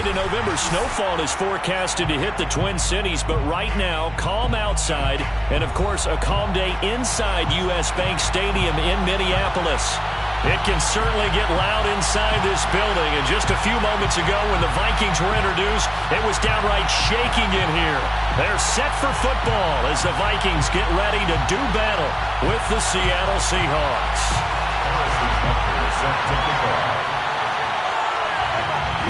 into November. Snowfall is forecasted to hit the Twin Cities, but right now, calm outside, and of course, a calm day inside U.S. Bank Stadium in Minneapolis. It can certainly get loud inside this building, and just a few moments ago when the Vikings were introduced, it was downright shaking in here. They're set for football as the Vikings get ready to do battle with the Seattle Seahawks.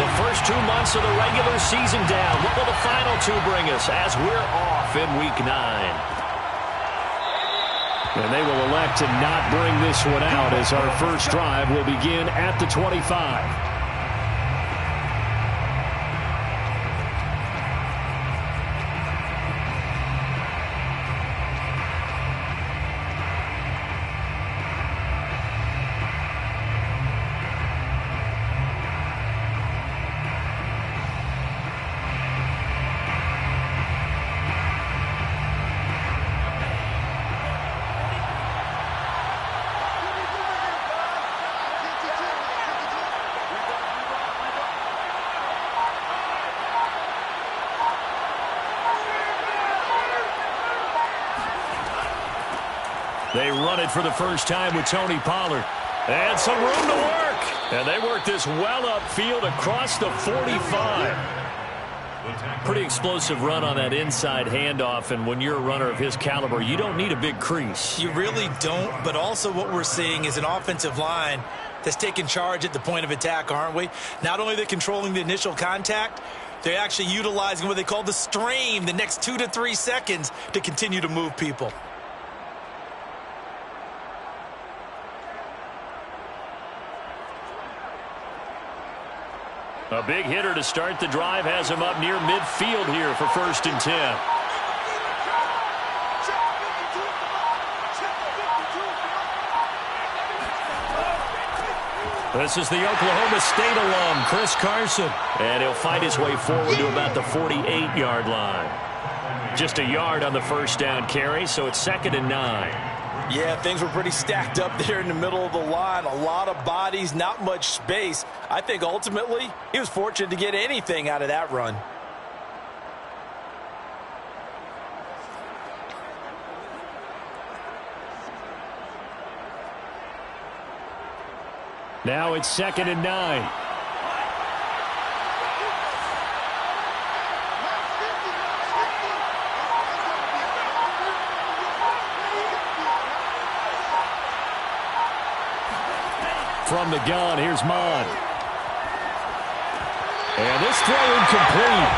The first 2 months of the regular season down. What will the final two bring us as we're off in Week 9? And they will elect to not bring this one out as our first drive will begin at the 25. They run it for the first time with Tony Pollard. And some room to work. And they work this well upfield across the 45. Pretty explosive run on that inside handoff. And when you're a runner of his caliber, you don't need a big crease. You really don't. But also what we're seeing is an offensive line that's taking charge at the point of attack, aren't we? Not only are they controlling the initial contact, they're actually utilizing what they call the strain the next 2 to 3 seconds to continue to move people. A big hitter to start the drive has him up near midfield here for 1st and 10. This is the Oklahoma State alum, Chris Carson. And he'll fight his way forward to about the 48-yard line. Just a yard on the first down carry, so it's 2nd and 9. Yeah, things were pretty stacked up there in the middle of the line. A lot of bodies, not much space. I think ultimately he was fortunate to get anything out of that run. Now it's 2nd and 9. From the gun, here's Mon. And this throw incomplete.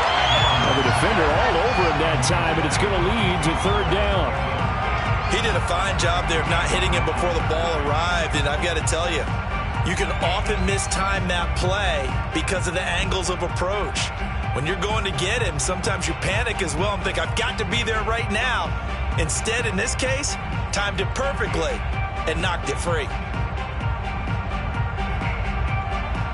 Well, the defender all over him that time, but it's going to lead to 3rd down. He did a fine job there of not hitting him before the ball arrived, and I've got to tell you, you can often mistime that play because of the angles of approach. When you're going to get him, sometimes you panic as well and think, I've got to be there right now. Instead, in this case, timed it perfectly and knocked it free.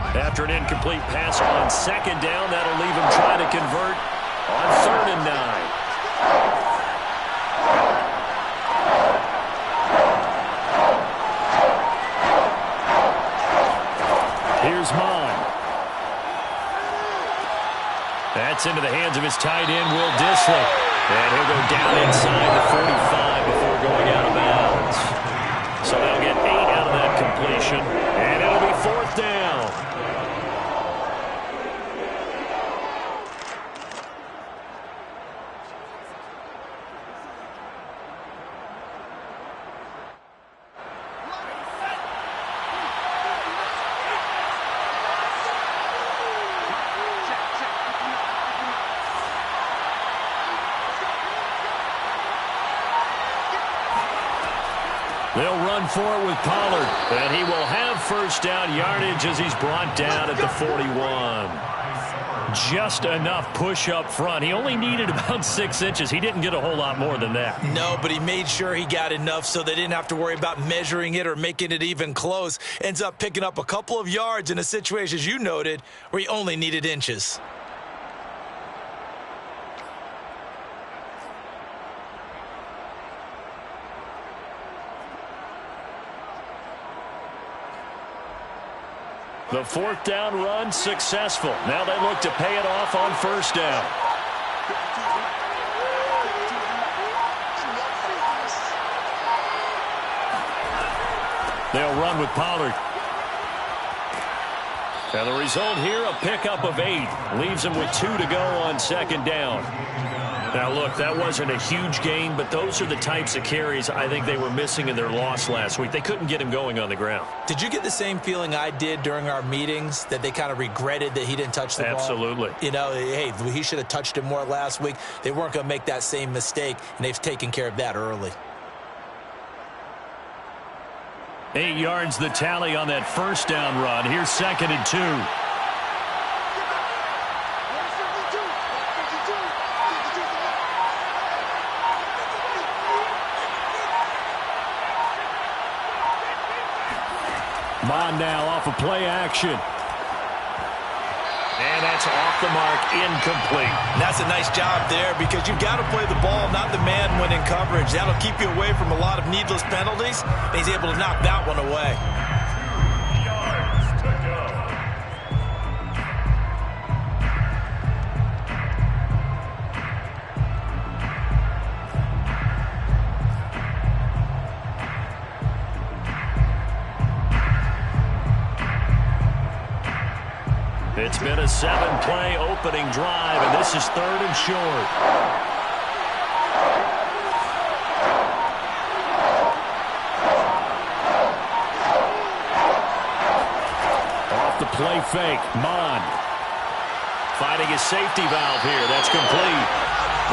After an incomplete pass on 2nd down, that'll leave him trying to convert on 3rd and 9. Here's Mon. That's into the hands of his tight end, Will Dissly. And he'll go down inside the 45 before going out of bounds. So they'll get 8 out of that completion. And it'll be 4th down. They'll run for it with Pollard, and he will have 1st down yardage as he's brought down at the 41. Just enough push up front. He only needed about 6 inches. He didn't get a whole lot more than that. No, but he made sure he got enough so they didn't have to worry about measuring it or making it even close. Ends up picking up a couple of yards in a situation, as you noted, where he only needed inches. The fourth down run successful. Now they look to pay it off on first down. They'll run with Pollard. And the result here, a pickup of 8. Leaves them with 2 to go on second down. Now, look, that wasn't a huge gain, but those are the types of carries I think they were missing in their loss last week. They couldn't get him going on the ground. Did you get the same feeling I did during our meetings, that they kind of regretted that he didn't touch the ball? Absolutely. You know, hey, he should have touched it more last week. They weren't going to make that same mistake, and they've taken care of that early. 8 yards the tally on that first down run. Here's 2nd and 2. Mon now off of play action. And that's off the mark, incomplete. And that's a nice job there, because you've got to play the ball, not the man when in coverage. That'll keep you away from a lot of needless penalties. And he's able to knock that one away. Yards to go. It's been a 7-play opening drive, and this is 3rd and short. Off the play fake, Mon. Finding his safety valve here. That's complete.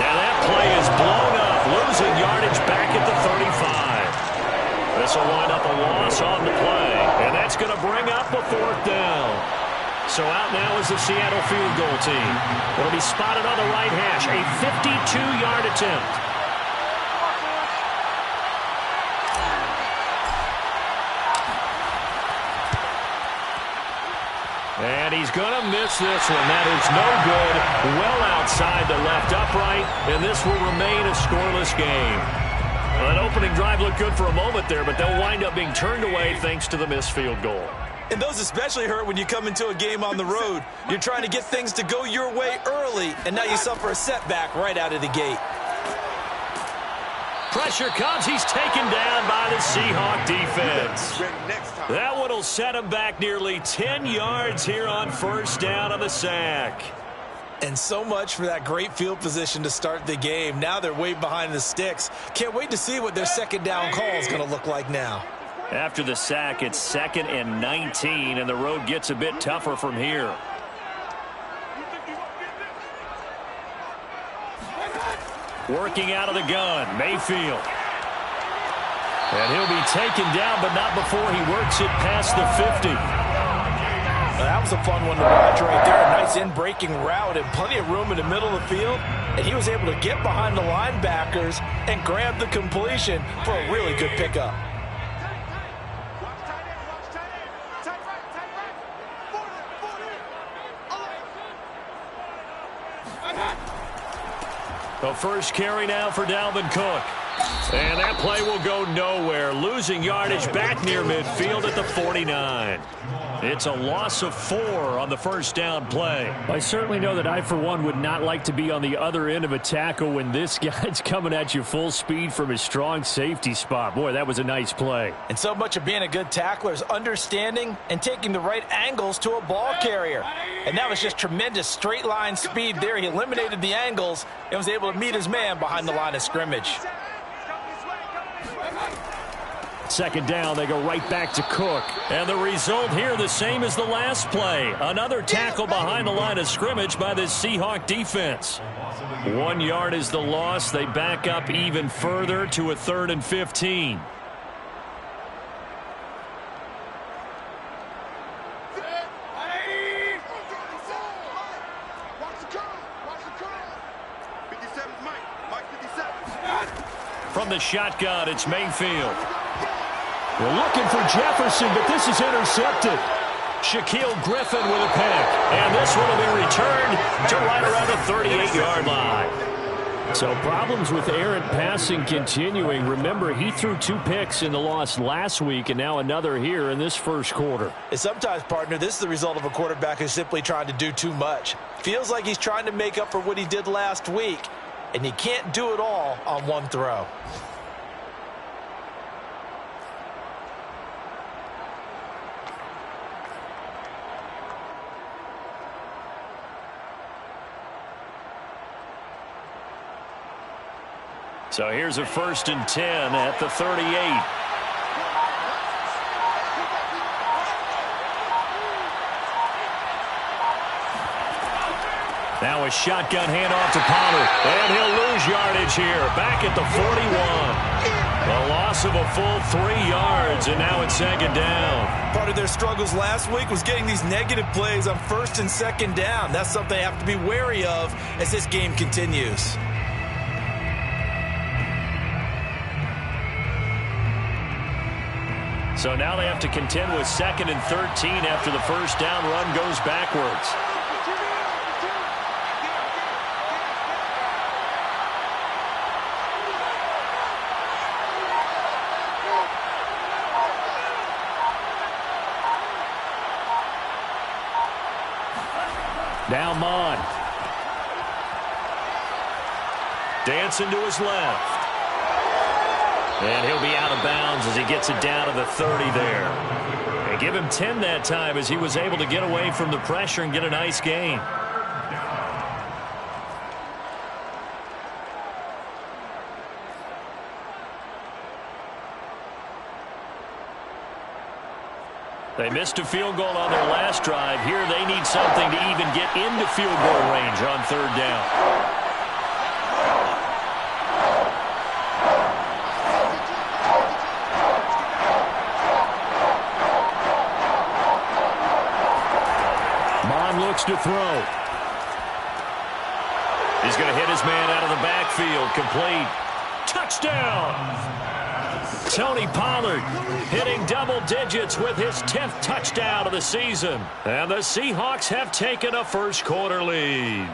And that play is blown up, losing yardage back at the 35. This will wind up a loss on the play, and that's going to bring up a 4th down. So out now is the Seattle field goal team. It'll be spotted on the right hash. A 52-yard attempt. And he's going to miss this one. That is no good. Well outside the left upright. And this will remain a scoreless game. Well, that opening drive looked good for a moment there, but they'll wind up being turned away thanks to the missed field goal. And those especially hurt when you come into a game on the road. You're trying to get things to go your way early, and now you suffer a setback right out of the gate. Pressure comes. He's taken down by the Seahawks defense. That one will set him back nearly 10 yards here on first down on the sack. And so much for that great field position to start the game. Now they're way behind the sticks. Can't wait to see what their second down call is going to look like now. After the sack, it's 2nd and 19, and the road gets a bit tougher from here. Working out of the gun, Mayfield. And he'll be taken down, but not before he works it past the 50. Well, that was a fun one to watch right there. A nice in-breaking route and plenty of room in the middle of the field. And he was able to get behind the linebackers and grab the completion for a really good pickup. The first carry now for Dalvin Cook. And that play will go nowhere. Losing yardage back near midfield at the 49. It's a loss of 4 on the first down play. I certainly know that I, for one, would not like to be on the other end of a tackle when this guy's coming at you full speed from his strong safety spot. Boy, that was a nice play. And so much of being a good tackler is understanding and taking the right angles to a ball carrier. And that was just tremendous straight line speed there. He eliminated the angles and was able to meet his man behind the line of scrimmage. Second down, they go right back to Cook. And the result here, the same as the last play. Another tackle behind the line of scrimmage by this Seahawk defense. 1 yard is the loss. They back up even further to a 3rd and 15. From the shotgun, it's Mayfield. We're looking for Jefferson, but this is intercepted. Shaquille Griffin with a pick. And this one will be returned to right around the 38-yard line. So problems with errant passing continuing. Remember, he threw 2 picks in the loss last week and now another here in this first quarter. And sometimes, partner, this is the result of a quarterback who's simply trying to do too much. Feels like he's trying to make up for what he did last week, and he can't do it all on one throw. So here's a 1st and 10 at the 38. Now a shotgun handoff to Pollard. And he'll lose yardage here. Back at the 41. A loss of a full 3 yards, and now it's 2nd down. Part of their struggles last week was getting these negative plays on 1st and 2nd down. That's something they have to be wary of as this game continues. So now they have to contend with 2nd and 13 after the first down run goes backwards. Now Mon. Dancing to his left. And he'll be out of bounds as he gets it down to the 30 there. And give him 10 that time as he was able to get away from the pressure and get a nice gain. They missed a field goal on their last drive. Here they need something to even get into field goal range on 3rd down. To throw. He's going to hit his man out of the backfield. Complete. Touchdown! Tony Pollard hitting double digits with his 10th touchdown of the season. And the Seahawks have taken a first quarter lead.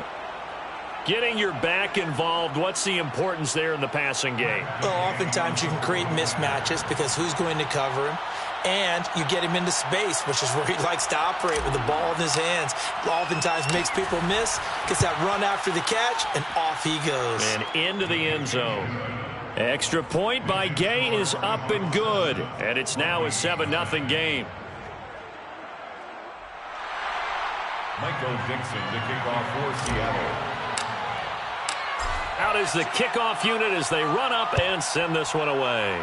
Getting your back involved, what's the importance there in the passing game? Well, oftentimes you can create mismatches because who's going to cover him? And you get him into space, which is where he likes to operate with the ball in his hands. Oftentimes makes people miss, gets that run after the catch, and off he goes. And into the end zone. Extra point by Gay is up and good. And it's now a 7-0 game. Michael Dixon, the kickoff for Seattle. Out is the kickoff unit as they run up and send this one away.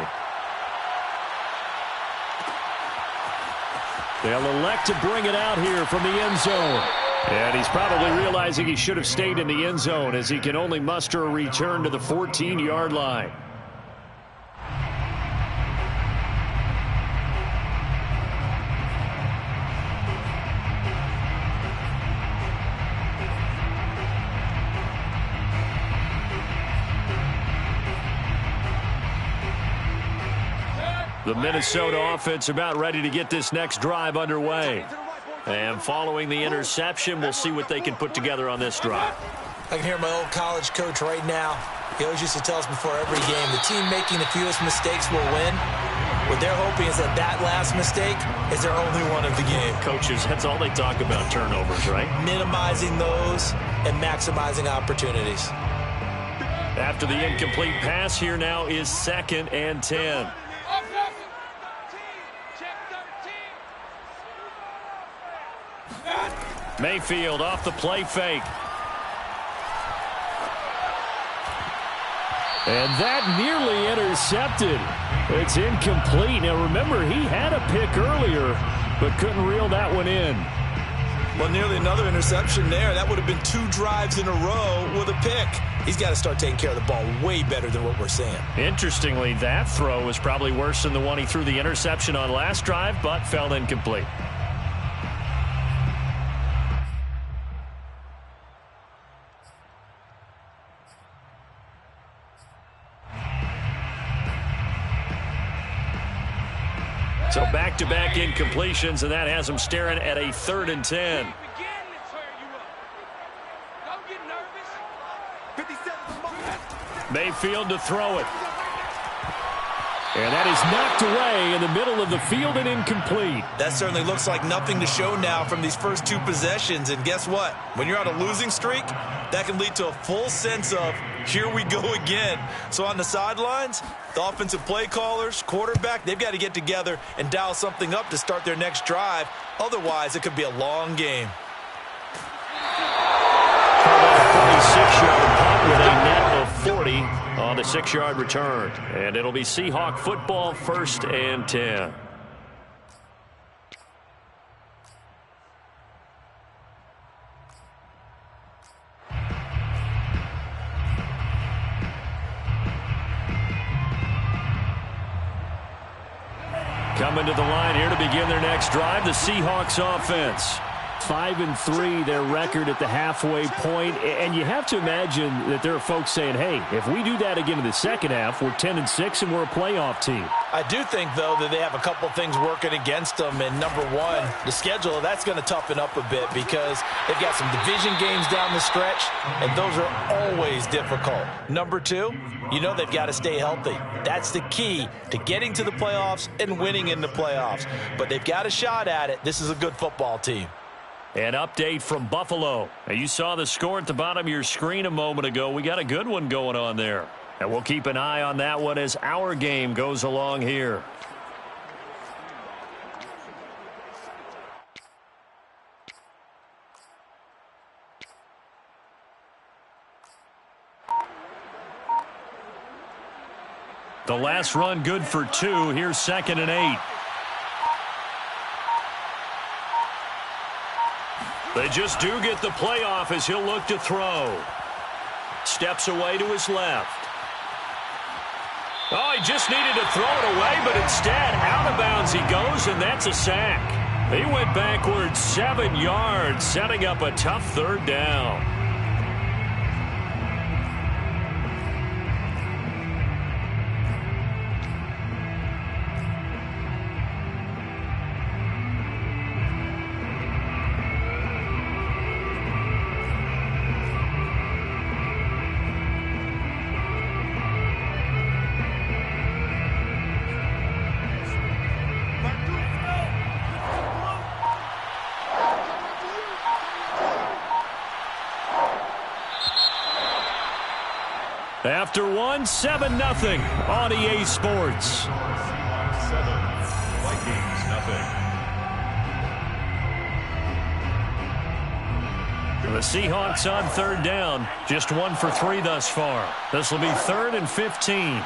They'll elect to bring it out here from the end zone. And he's probably realizing he should have stayed in the end zone as he can only muster a return to the 14-yard line. The Minnesota offense about ready to get this next drive underway. And following the interception, we'll see what they can put together on this drive. I can hear my old college coach right now. He always used to tell us before every game, the team making the fewest mistakes will win. What they're hoping is that that last mistake is their only one of the game. Coaches, that's all they talk about, turnovers, right? Minimizing those and maximizing opportunities. After the incomplete pass, here now is 2nd and 10. Mayfield off the play fake. And that nearly intercepted. It's incomplete. Now remember, he had a pick earlier, but couldn't reel that one in. Well, nearly another interception there. That would have been 2 drives in a row with a pick. He's got to start taking care of the ball way better than what we're seeing. Interestingly, that throw was probably worse than the one he threw the interception on last drive, but fell incomplete. So back-to-back incompletions, and that has him staring at a 3rd and 10. Mayfield to throw it. And that is knocked away in the middle of the field and incomplete. That certainly looks like nothing to show now from these first two possessions. And guess what? When you're on a losing streak, that can lead to a full sense of, here we go again. So on the sidelines, the offensive play callers, quarterback, they've got to get together and dial something up to start their next drive. Otherwise, it could be a long game. 46-yard punt with a net of 40 on the 6-yard return. And it'll be Seahawk football, 1st and 10. Coming to the line here to begin their next drive, the Seahawks offense. 5-3, their record at the halfway point. And you have to imagine that there are folks saying, hey, if we do that again in the second half, we're 10-6 and we're a playoff team. I do think, though, that they have a couple things working against them. And number one, the schedule, that's going to toughen up a bit because they've got some division games down the stretch, and those are always difficult. Number two, you know they've got to stay healthy. That's the key to getting to the playoffs and winning in the playoffs. But they've got a shot at it. This is a good football team. An update from Buffalo. Now, you saw the score at the bottom of your screen a moment ago. We got a good one going on there. And we'll keep an eye on that one as our game goes along here. The last run good for 2. Here's 2nd and 8. They just do get the playoff as he'll look to throw. Steps away to his left. Oh, he just needed to throw it away, but instead, out of bounds he goes, and that's a sack. He went backwards 7 yards, setting up a tough 3rd down. After one, 7-0 on EA Sports. Seahawks 7, Vikings 0. The Seahawks on 3rd down, just 1 for 3 thus far. This will be 3rd and 15.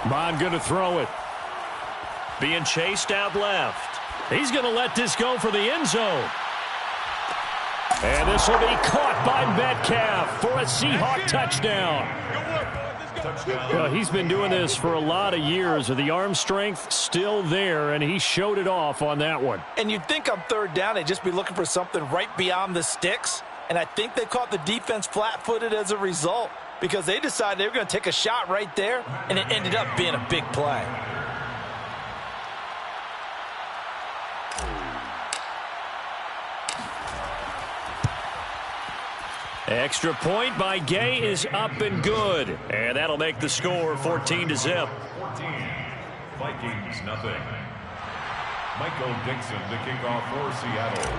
Bond going to throw it. Being chased out left. He's going to let this go for the end zone. And this will be caught by Metcalf for a Seahawk touchdown. Well, he's been doing this for a lot of years. The arm strength still there, and he showed it off on that one. And you'd think on 3rd down they'd just be looking for something right beyond the sticks. And I think they caught the defense flat-footed as a result, because they decided they were going to take a shot right there, and it ended up being a big play. Extra point by Gay is up and good. And that'll make the score 14-0. 14, Vikings 0. Michael Dixon to kick off for Seattle.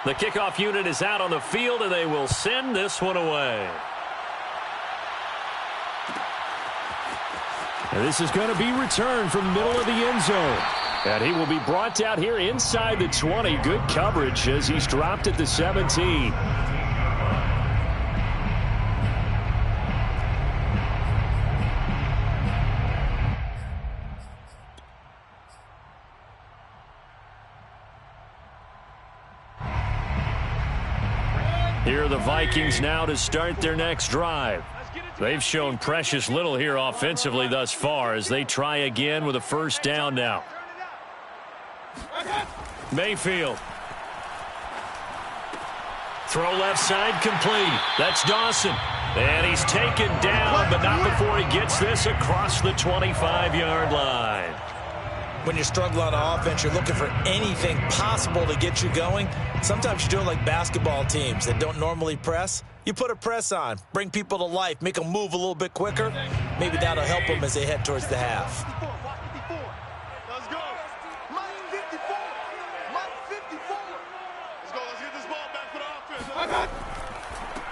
The kickoff unit is out on the field, and they will send this one away. And this is going to be returned from the middle of the end zone. And he will be brought out here inside the 20. Good coverage as he's dropped at the 17. Here are the Vikings now to start their next drive. They've shown precious little here offensively thus far as they try again with a 1st down now. Mayfield. Throw left side complete. That's Dawson. And he's taken down, but not before he gets this across the 25-yard line. When you're struggling on offense, you're looking for anything possible to get you going. Sometimes you do it like basketball teams that don't normally press. You put a press on, bring people to life, make them move a little bit quicker. Maybe that'll help them as they head towards the half. Let's go. Mike 54. Mike 54. Let's go. Let's get this ball back for the offense.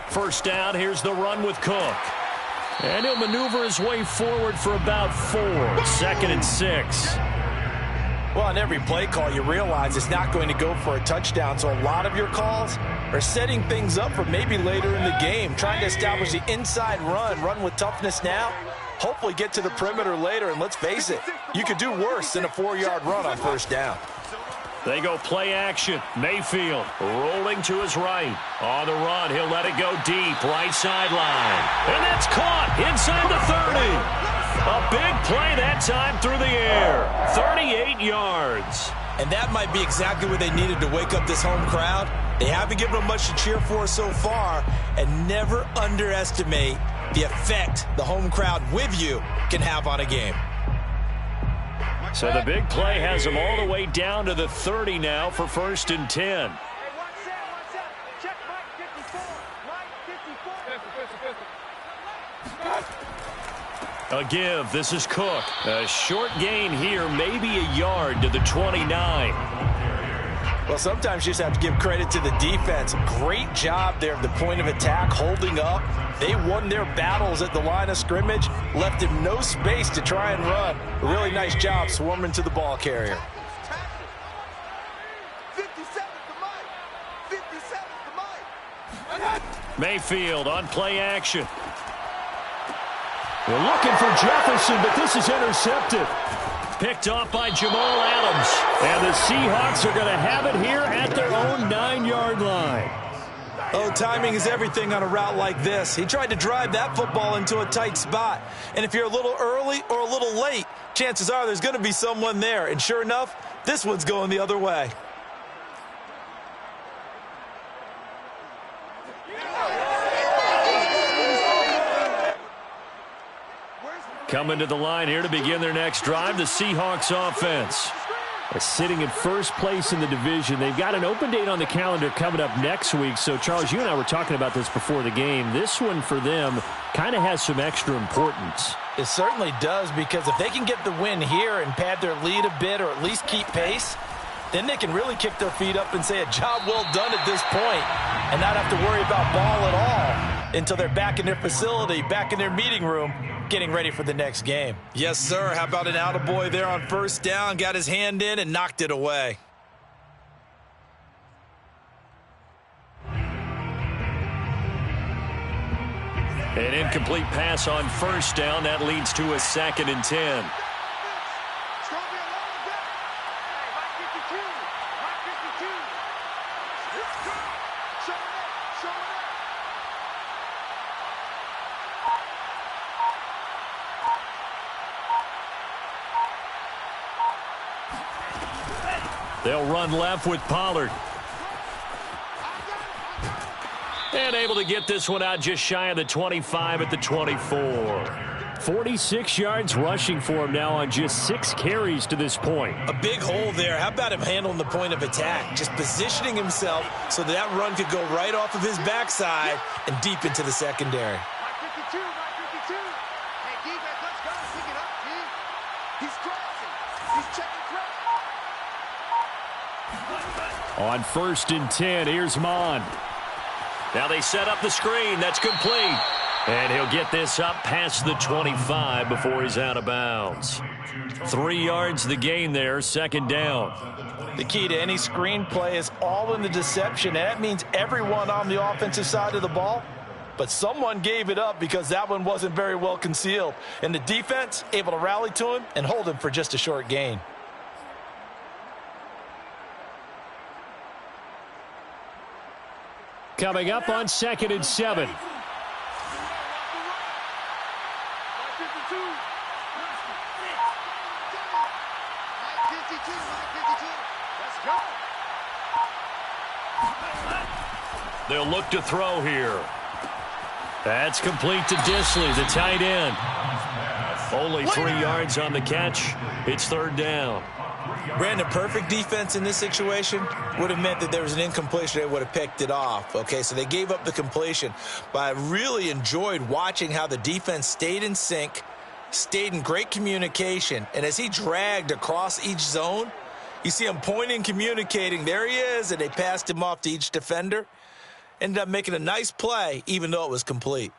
First down, here's the run with Cook. And he'll maneuver his way forward for about 4. 2nd and 6. Well, on every play call, you realize it's not going to go for a touchdown, so a lot of your calls are setting things up for maybe later in the game, trying to establish the inside run with toughness now, hopefully get to the perimeter later, and let's face it, you could do worse than a 4-yard run on first down. They go play action. Mayfield rolling to his right. On the run, he'll let it go deep, right sideline. And that's caught inside the 30. A big play that time through the air. 38 yards. And that might be exactly what they needed to wake up this home crowd. They haven't given them much to cheer for so far, and never underestimate the effect the home crowd with you can have on a game. So the big play has them all the way down to the 30 now for 1st and 10. Check Mike 54. Mike 54. A give. This is Cook. A short gain here, maybe a yard to the 29. Well, sometimes you just have to give credit to the defense. Great job there at the point of attack, holding up. They won their battles at the line of scrimmage, left him no space to try and run. A really nice job swarming to the ball carrier. 57 to Mike. 57 to Mike. Mayfield on play action. We're looking for Jefferson, but this is intercepted. Picked off by Jamal Adams. And the Seahawks are going to have it here at their own 9-yard line. Oh, timing is everything on a route like this. He tried to drive that football into a tight spot. And if you're a little early or a little late, chances are there's going to be someone there. And sure enough, this one's going the other way. Coming to the line here to begin their next drive, the Seahawks offense. Sitting in first place in the division. They've got an open date on the calendar coming up next week. So, Charles, you and I were talking about this before the game. This one for them kind of has some extra importance. It certainly does, because if they can get the win here and pad their lead a bit or at least keep pace, then they can really kick their feet up and say a job well done at this point and not have to worry about ball at all until they're back in their facility, back in their meeting room, getting ready for the next game. Yes, sir. How about an attaboy there on first down? Got his hand in and knocked it away. An incomplete pass on first down. That leads to a 2nd and 10. They'll run left with Pollard. And able to get this one out just shy of the 25 at the 24. 46 yards rushing for him now on just 6 carries to this point. A big hole there. How about him handling the point of attack? Just positioning himself so that run could go right off of his backside and deep into the secondary. Mike 52. Mike 52. Hey, defense, let's go. Pick it up, G. He's crossing. He's checking track. On 1st and 10, here's Mond. Now they set up the screen. That's complete. And he'll get this up past the 25 before he's out of bounds. 3 yards the gain there, 2nd down. The key to any screen play is all in the deception. And that means everyone on the offensive side of the ball. But someone gave it up because that one wasn't very well concealed. And the defense able to rally to him and hold him for just a short gain. Coming up on 2nd and 7. Mike 52. Mike 52. Mike 52. Let's go. They'll look to throw here. That's complete to Disley, the tight end. Only 3 yards on the catch. It's third down. Brandon, perfect defense in this situation would have meant that there was an incompletion. They would have picked it off. Okay, so they gave up the completion. But I really enjoyed watching how the defense stayed in sync, stayed in great communication. And as he dragged across each zone, you see him pointing, communicating. There he is, and they passed him off to each defender. Ended up making a nice play, even though it was complete.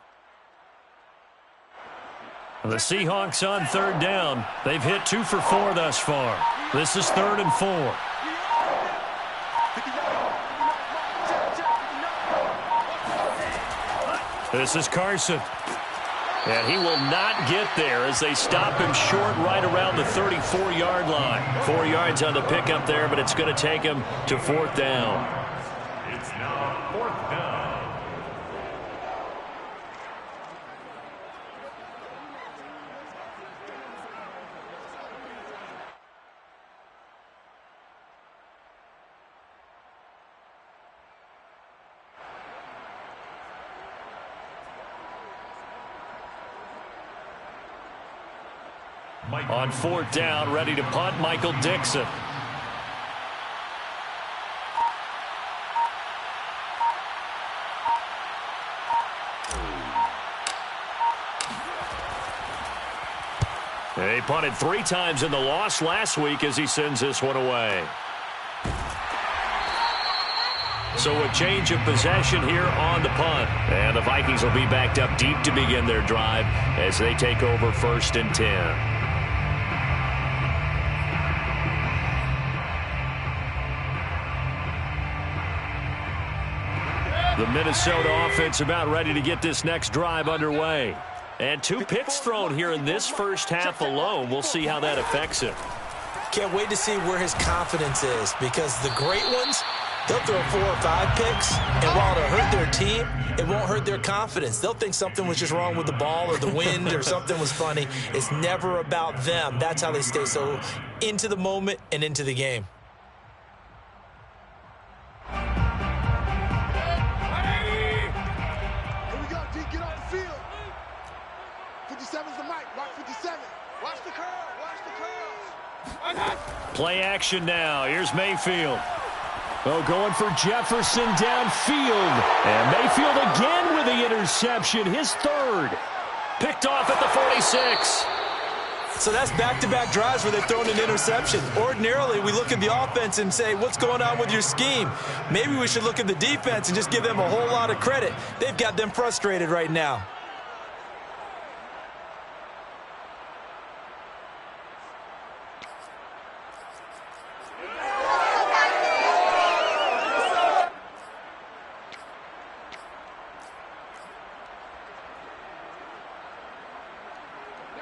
The Seahawks on third down. They've hit 2 for 4 thus far. This is 3rd and 4. This is Carson. And he will not get there as they stop him short right around the 34-yard line. 4 yards on the pickup there, but it's going to take him to 4th down. It's now 4th down. On 4th down, ready to punt, Michael Dixon. He punted 3 times in the loss last week as he sends this one away. So a change of possession here on the punt. And the Vikings will be backed up deep to begin their drive as they take over 1st and 10. The Minnesota offense about ready to get this next drive underway. And 2 picks thrown here in this first half alone. We'll see how that affects him. Can't wait to see where his confidence is, because the great ones, they'll throw 4 or 5 picks, and while it'll hurt their team, it won't hurt their confidence. They'll think something was just wrong with the ball or the wind or something was funny. It's never about them. That's how they stay so into the moment and into the game. Play action now. Here's Mayfield. Oh, going for Jefferson downfield. And Mayfield again with the interception. His 3rd. Picked off at the 46. So that's back-to-back drives where they've thrown an interception. Ordinarily, we look at the offense and say, what's going on with your scheme? Maybe we should look at the defense and just give them a whole lot of credit. They've got them frustrated right now.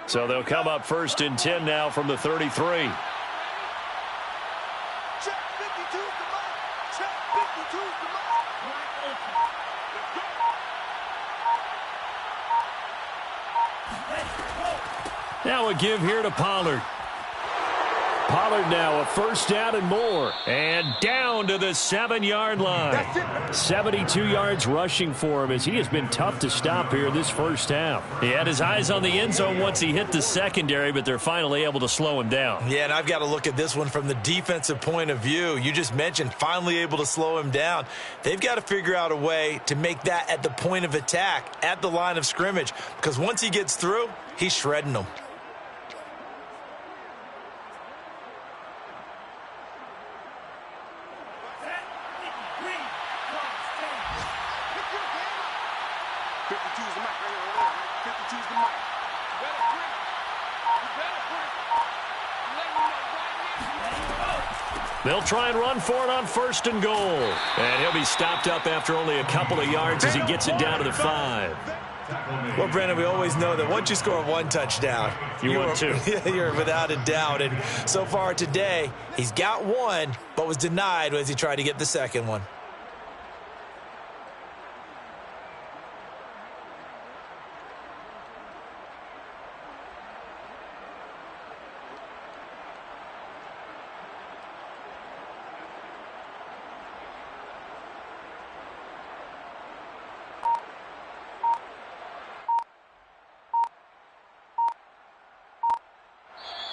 So they'll come up 1st and 10 now from the 33. Check 52 to Mike. Check 52 to Mike. Now a give here to Pollard. Pollard now a 1st down and more. And down to the 7-yard line. 72 yards rushing for him as he has been tough to stop here this first half. He had his eyes on the end zone once he hit the secondary, but they're finally able to slow him down. Yeah, and I've got to look at this one from the defensive point of view. You just mentioned finally able to slow him down. They've got to figure out a way to make that at the point of attack, at the line of scrimmage, because once he gets through, he's shredding them. They'll try and run for it on 1st and goal. And he'll be stopped up after only a couple of yards as he gets it down to the 5. Well, Brandon, we always know that once you score 1 touchdown, want 2. You're without a doubt. And so far today, he's got 1, but was denied as he tried to get the 2nd one.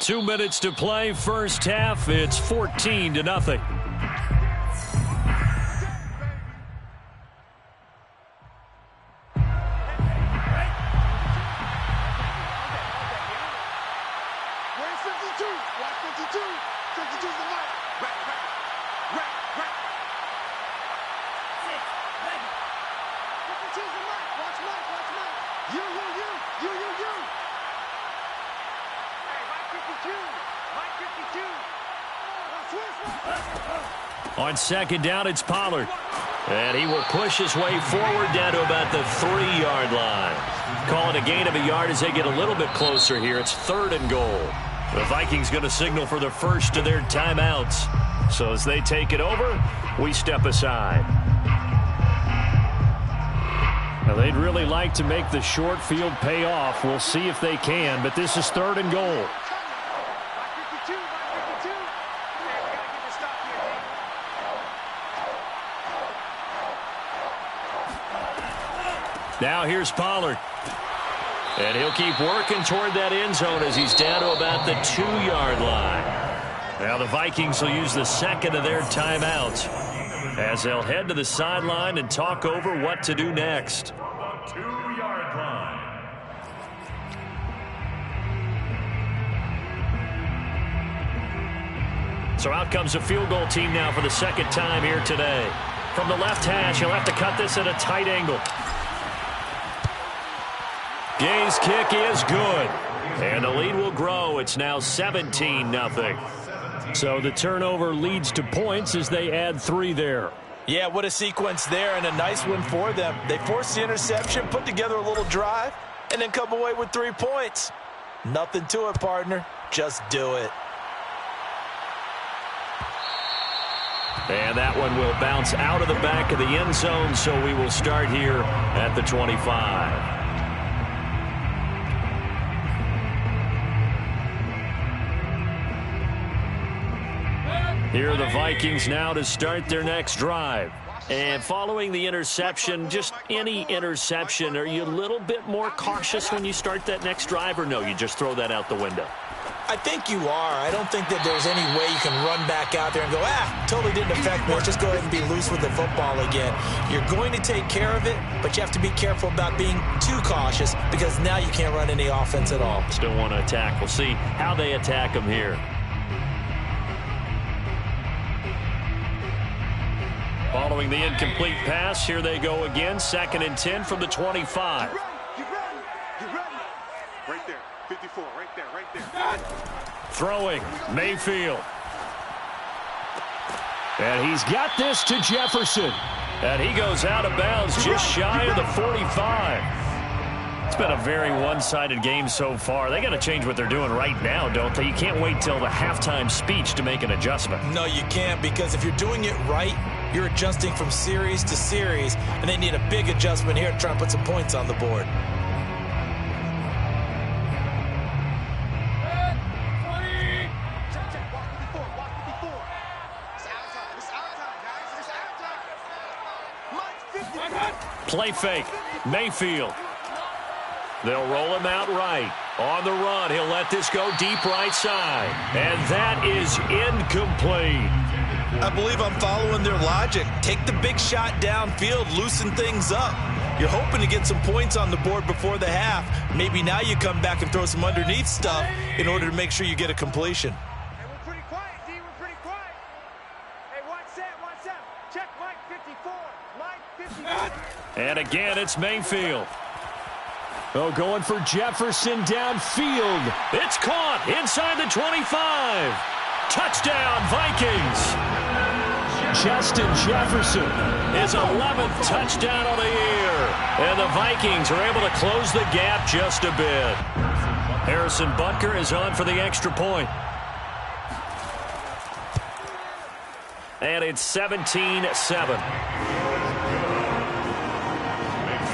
2 minutes to play, first half. It's 14-0. On second down, it's Pollard. And he will push his way forward down to about the 3-yard line. Call it a gain of a yard as they get a little bit closer here. It's 3rd and goal. The Vikings going to signal for the first of their timeouts. So as they take it over, we step aside. Now they'd really like to make the short field pay off. We'll see if they can, but this is 3rd and goal. Now here's Pollard. And he'll keep working toward that end zone as he's down to about the 2-yard line. Now the Vikings will use the second of their timeouts as they'll head to the sideline and talk over what to do next. 2-yard line. So out comes a field goal team now for the second time here today. From the left hash, he'll have to cut this at a tight angle. Gay's kick is good. And the lead will grow. It's now 17-0. So the turnover leads to points as they add 3 there. Yeah, what a sequence there, and a nice one for them. They forced the interception, put together a little drive, and then come away with 3 points. Nothing to it, partner. Just do it. And that one will bounce out of the back of the end zone, so we will start here at the 25. Here are the Vikings now to start their next drive. And following the interception, just any interception, are you a little bit more cautious when you start that next drive, or no, you just throw that out the window? I think you are. I don't think that there's any way you can run back out there and go, totally didn't affect me. Let's just go ahead and be loose with the football again. You're going to take care of it, but you have to be careful about being too cautious because now you can't run any offense at all. Still want to attack. We'll see how they attack them here. Following the incomplete pass, here they go again. 2nd and 10 from the 25. Get ready. Right there, 54, right there. Throwing, Mayfield. And he's got this to Jefferson. And he goes out of bounds just shy of the 45. It's been a very one-sided game so far. They got to change what they're doing right now, don't they? You can't wait till the halftime speech to make an adjustment. No, you can't, because if you're doing it right, you're adjusting from series to series, and they need a big adjustment here to try and put some points on the board. Play fake, Mayfield. They'll roll him out right. On the run, he'll let this go deep right side. And that is incomplete. I believe I'm following their logic. Take the big shot downfield, loosen things up. You're hoping to get some points on the board before the half. Maybe now you come back and throw some underneath stuff in order to make sure you get a completion. Hey, we're pretty quiet, D. We're pretty quiet. Hey, one set. Check Mike 54. Mike 54. And again, it's Mayfield. Oh, going for Jefferson downfield. It's caught inside the 25. Touchdown, Vikings. Justin Jefferson, his 11th touchdown of the year. And the Vikings are able to close the gap just a bit. Harrison Butker is on for the extra point. And it's 17-7. Makes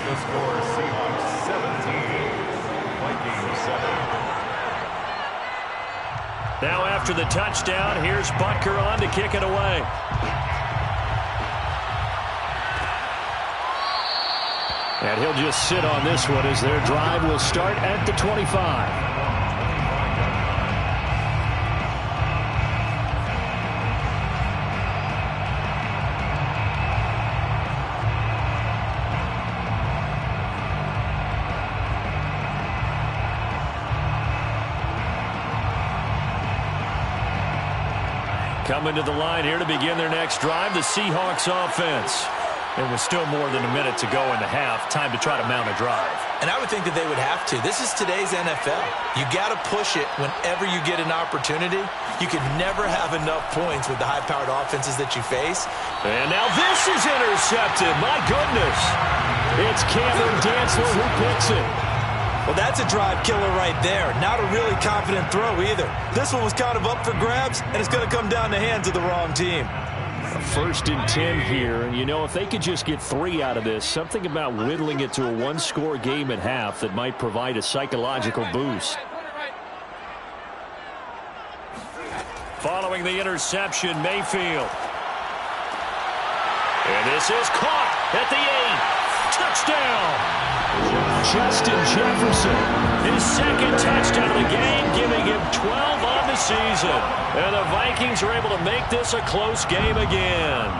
the score Seahawks 17, Vikings 7. Now after the touchdown, here's Butker on to kick it away. And he'll just sit on this one as their drive will start at the 25. Coming to the line here to begin their next drive, the Seahawks offense. And with still more than a minute to go in the half, time to try to mount a drive. And I would think that they would have to. This is today's NFL. You got to push it whenever you get an opportunity. You can never have enough points with the high-powered offenses that you face. And now this is intercepted. My goodness. It's Cameron Dantzler who picks it. Well, that's a drive killer right there. Not a really confident throw either. This one was kind of up for grabs, and it's going to come down the hands of the wrong team. First and 10 here, and you know, if they could just get 3 out of this, something about whittling it to a one-score game at half that might provide a psychological boost. Following the interception, Mayfield. And this is caught at the 8. Touchdown! Justin Jefferson, his second touchdown of the game, giving him 12 on the season. And the Vikings are able to make this a close game again.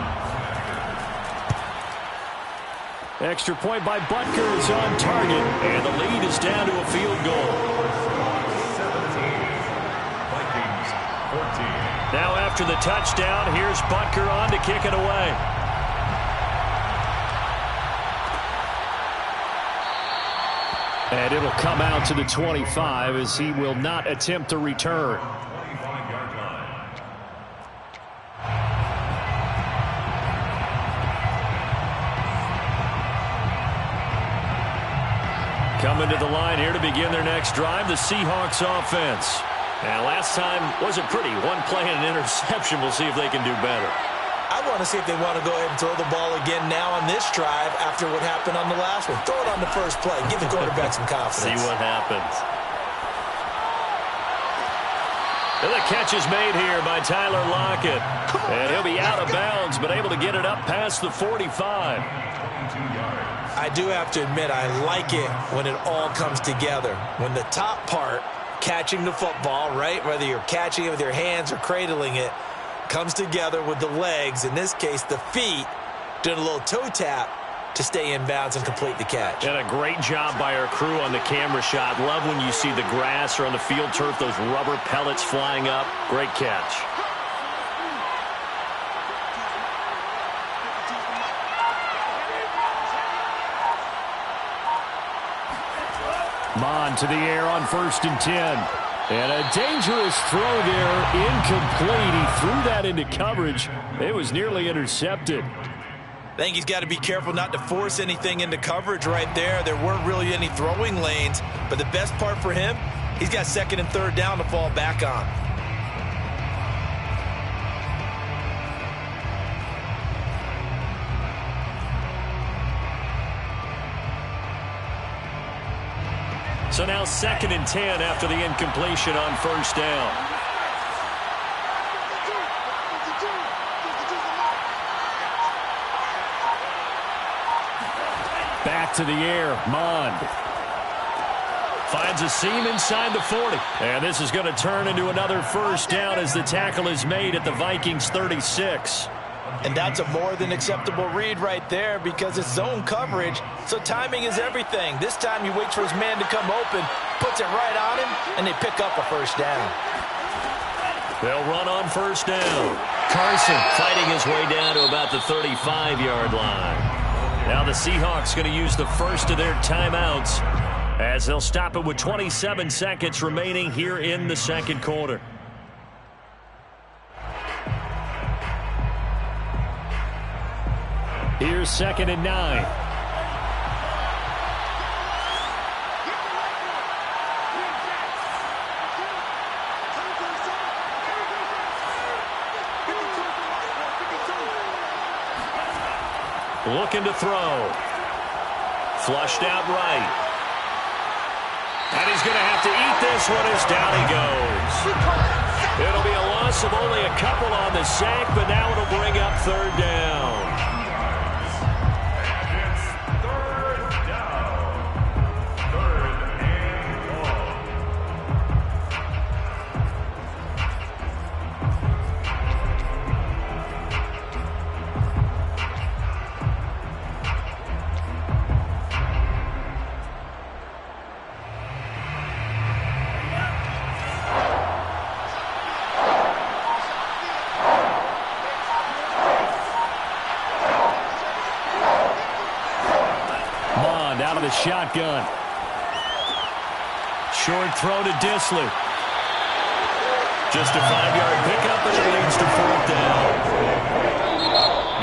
Extra point by Butker is on target, and the lead is down to a field goal. 17, Vikings 14. Now after the touchdown, here's Butker on to kick it away. And it'll come out to the 25 as he will not attempt to return. 25-yard line. Coming to the line here to begin their next drive, the Seahawks offense. And last time wasn't pretty. One play and an interception. We'll see if they can do better. I want to see if they want to go ahead and throw the ball again now on this drive after what happened on the last one. Throw it on the first play. Give the quarterback some confidence. See what happens. And the catch is made here by Tyler Lockett. And he'll be out of bounds, but able to get it up past the 45. I do have to admit, I like it when it all comes together. When the top part, catching the football, right, whether you're catching it with your hands or cradling it, comes together with the legs, in this case the feet, doing a little toe tap to stay in bounds and complete the catch. And a great job by our crew on the camera shot. Love when you see the grass or on the field turf, those rubber pellets flying up. Great catch. Mon to the air on 1st and 10. And a dangerous throw there, incomplete. He threw that into coverage. It was nearly intercepted. I think he's got to be careful not to force anything into coverage right there. There weren't really any throwing lanes, but the best part for him, he's got 2nd and 3rd down to fall back on. So now 2nd and 10 after the incompletion on 1st down. Back to the air, Mond. Finds a seam inside the 40. And this is going to turn into another 1st down as the tackle is made at the Vikings 36. And that's a more than acceptable read right there because it's zone coverage, so timing is everything. This time he waits for his man to come open, puts it right on him, and they pick up a 1st down. They'll run on 1st down. Carson fighting his way down to about the 35-yard line. Now the Seahawks going to use the first of their timeouts as they'll stop it with 27 seconds remaining here in the 2nd quarter. Here's 2nd and 9. Looking to throw. Flushed out right. And he's going to have to eat this one as down he goes. It'll be a loss of only a couple on the sack, but now it'll bring up 3rd down. the shotgun. Short throw to Disley. Just a 5-yard pickup, and it leads to 4th down.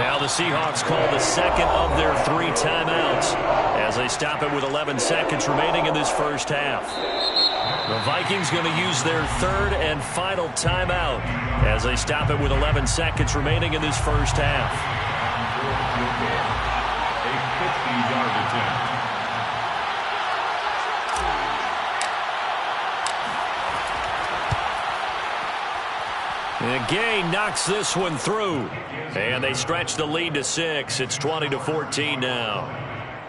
Now the Seahawks call the second of their 3 timeouts as they stop it with 11 seconds remaining in this first half. The Vikings going to use their 3rd and final timeout as they stop it with 11 seconds remaining in this first half. A 50-yard attempt. And Gay knocks this one through. And they stretch the lead to 6. It's 20-14 now.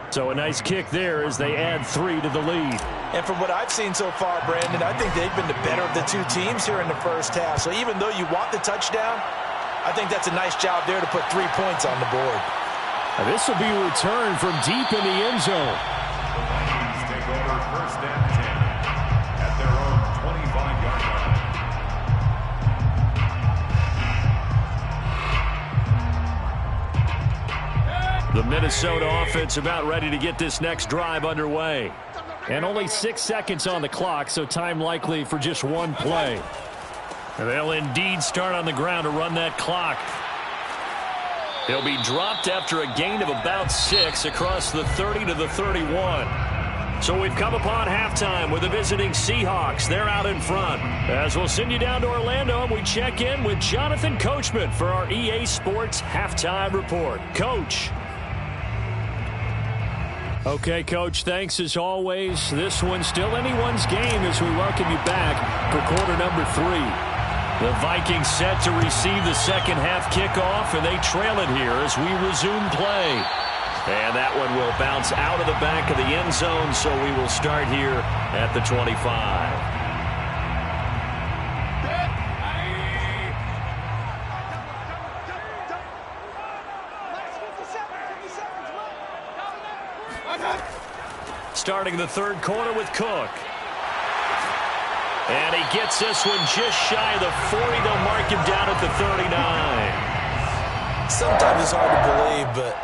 So a nice kick there as they add 3 to the lead. And from what I've seen so far, Brandon, I think they've been the better of the 2 teams here in the first half. So even though you want the touchdown, I think that's a nice job there to put 3 points on the board. Now this will be a return from deep in the end zone. The Vikings take over 1st and 10 at their own 25-yard line. The Minnesota offense about ready to get this next drive underway. And only 6 seconds on the clock, so time likely for just 1 play. And they'll indeed start on the ground to run that clock. He'll be dropped after a gain of about 6 across the 30 to the 31. So we've come upon halftime with the visiting Seahawks. They're out in front. As we'll send you down to Orlando, and we check in with Jonathan Coachman for our EA Sports Halftime Report. Coach. Okay, Coach, thanks as always. This one's still anyone's game as we welcome you back for quarter number 3. The Vikings set to receive the second half kickoff, and they trail it here as we resume play. And that one will bounce out of the back of the end zone, so we will start here at the 25. Starting the 3rd quarter with Cook. And he gets this one just shy of the 40. They'll mark him down at the 39. Sometimes it's hard to believe, but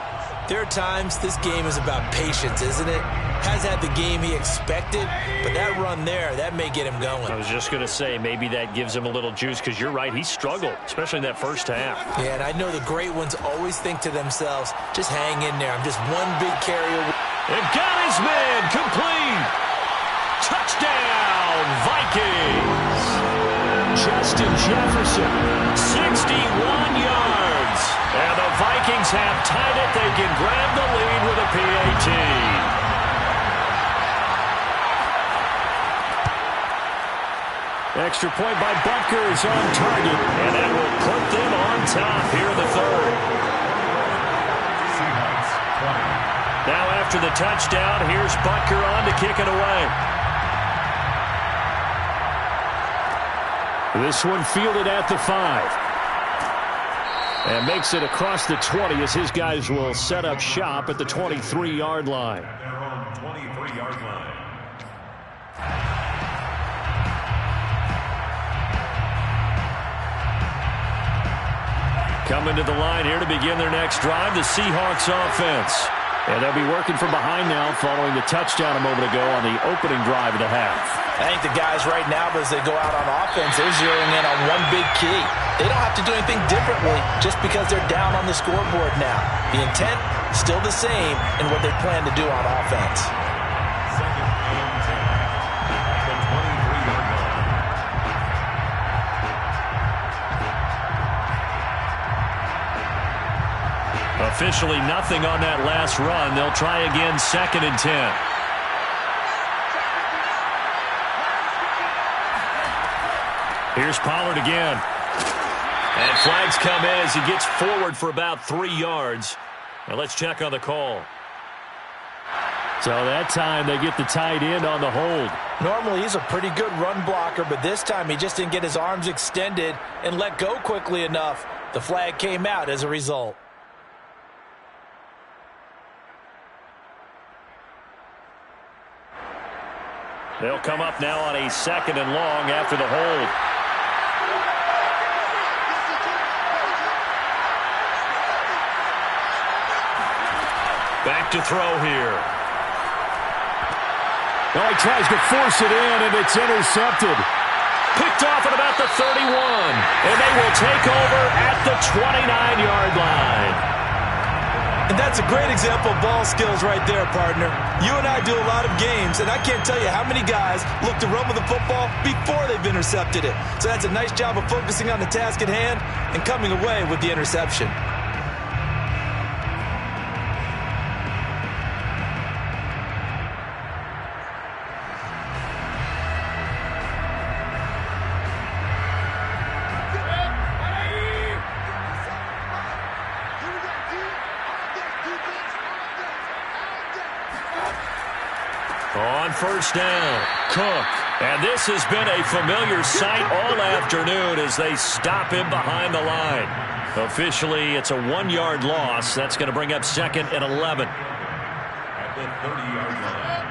there are times this game is about patience, isn't it? Has had the game he expected, but that run there, that may get him going. I was just going to say, maybe that gives him a little juice, because you're right, he struggled, especially in that first half. Yeah, and I know the great ones always think to themselves, just hang in there. I'm just one big carrier. And got his man complete. Touchdown, Vikings. Justin Jefferson, 61 yards. And the Vikings have tied it. They can grab the lead with a PAT. Extra point by Butker is on target. And that will put them on top here in the 3rd. Seahawks 20. Now after the touchdown, here's Butker on to kick it away. This one fielded at the 5. And makes it across the 20 as his guys will set up shop at the 23-yard line. Their own 23-yard line. Coming to the line here to begin their next drive, the Seahawks offense. And they'll be working from behind now following the touchdown a moment ago on the opening drive of the half. I think the guys right now, as they go out on offense, they're zeroing in on one big key. They don't have to do anything differently just because they're down on the scoreboard now. The intent, still the same in what they plan to do on offense. 2nd and 10 at the 23-yard line. Officially nothing on that last run. They'll try again 2nd and 10. Here's Pollard again. And flags come in as he gets forward for about 3 yards. Now let's check on the call. So that time they get the tight end on the hold. Normally he's a pretty good run blocker, but this time he just didn't get his arms extended and let go quickly enough. The flag came out as a result. They'll come up now on a 2nd and long after the hold. Back to throw here. Well, he tries to force it in, and it's intercepted. Picked off at about the 31, and they will take over at the 29-yard line. And that's a great example of ball skills right there, partner. You and I do a lot of games, and I can't tell you how many guys look to run with the football before they've intercepted it. So that's a nice job of focusing on the task at hand and coming away with the interception. On first down, Cook. And this has been a familiar sight all afternoon as they stop him behind the line. Officially, it's a 1-yard loss. That's going to bring up 2nd and 11. At the 30-yard line.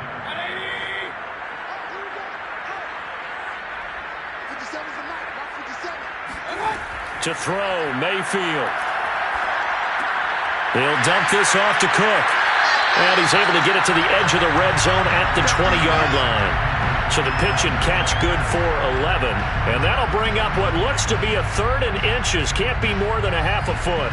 To throw, Mayfield. He'll dump this off to Cook. And he's able to get it to the edge of the red zone at the 20-yard line. So the pitch and catch good for 11. And that'll bring up what looks to be a 3rd and inches. Can't be more than a half a foot.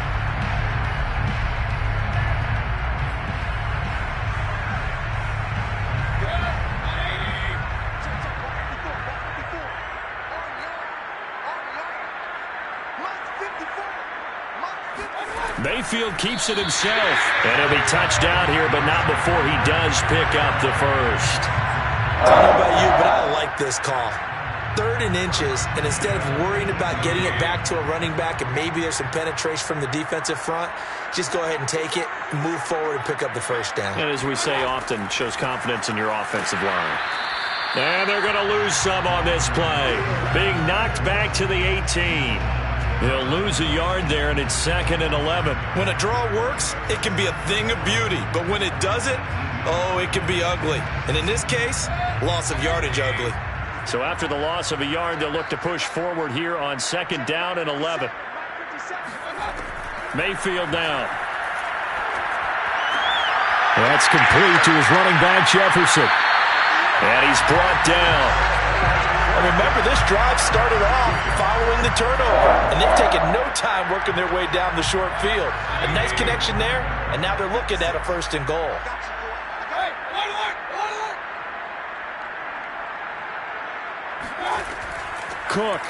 Mayfield keeps it himself. And he'll be touched down here, but not before he does pick up the first. I don't know about you, but I like this call. 3rd and inches, and instead of worrying about getting it back to a running back and maybe there's some penetration from the defensive front, just go ahead and take it, move forward, and pick up the first down. And as we say often, shows confidence in your offensive line. And they're going to lose some on this play. Being knocked back to the 18. He'll lose a yard there, and it's 2nd and 11. When a draw works, it can be a thing of beauty. But when it doesn't, oh, it can be ugly. And in this case, loss of yardage ugly. So after the loss of a yard, they'll look to push forward here on 2nd down and 11. Mayfield now. That's complete to his running back, Jefferson. And he's brought down. Remember, this drive started off following the turnover, and they've taken no time working their way down the short field. A nice connection there, and now they're looking at a 1st and goal. Cook.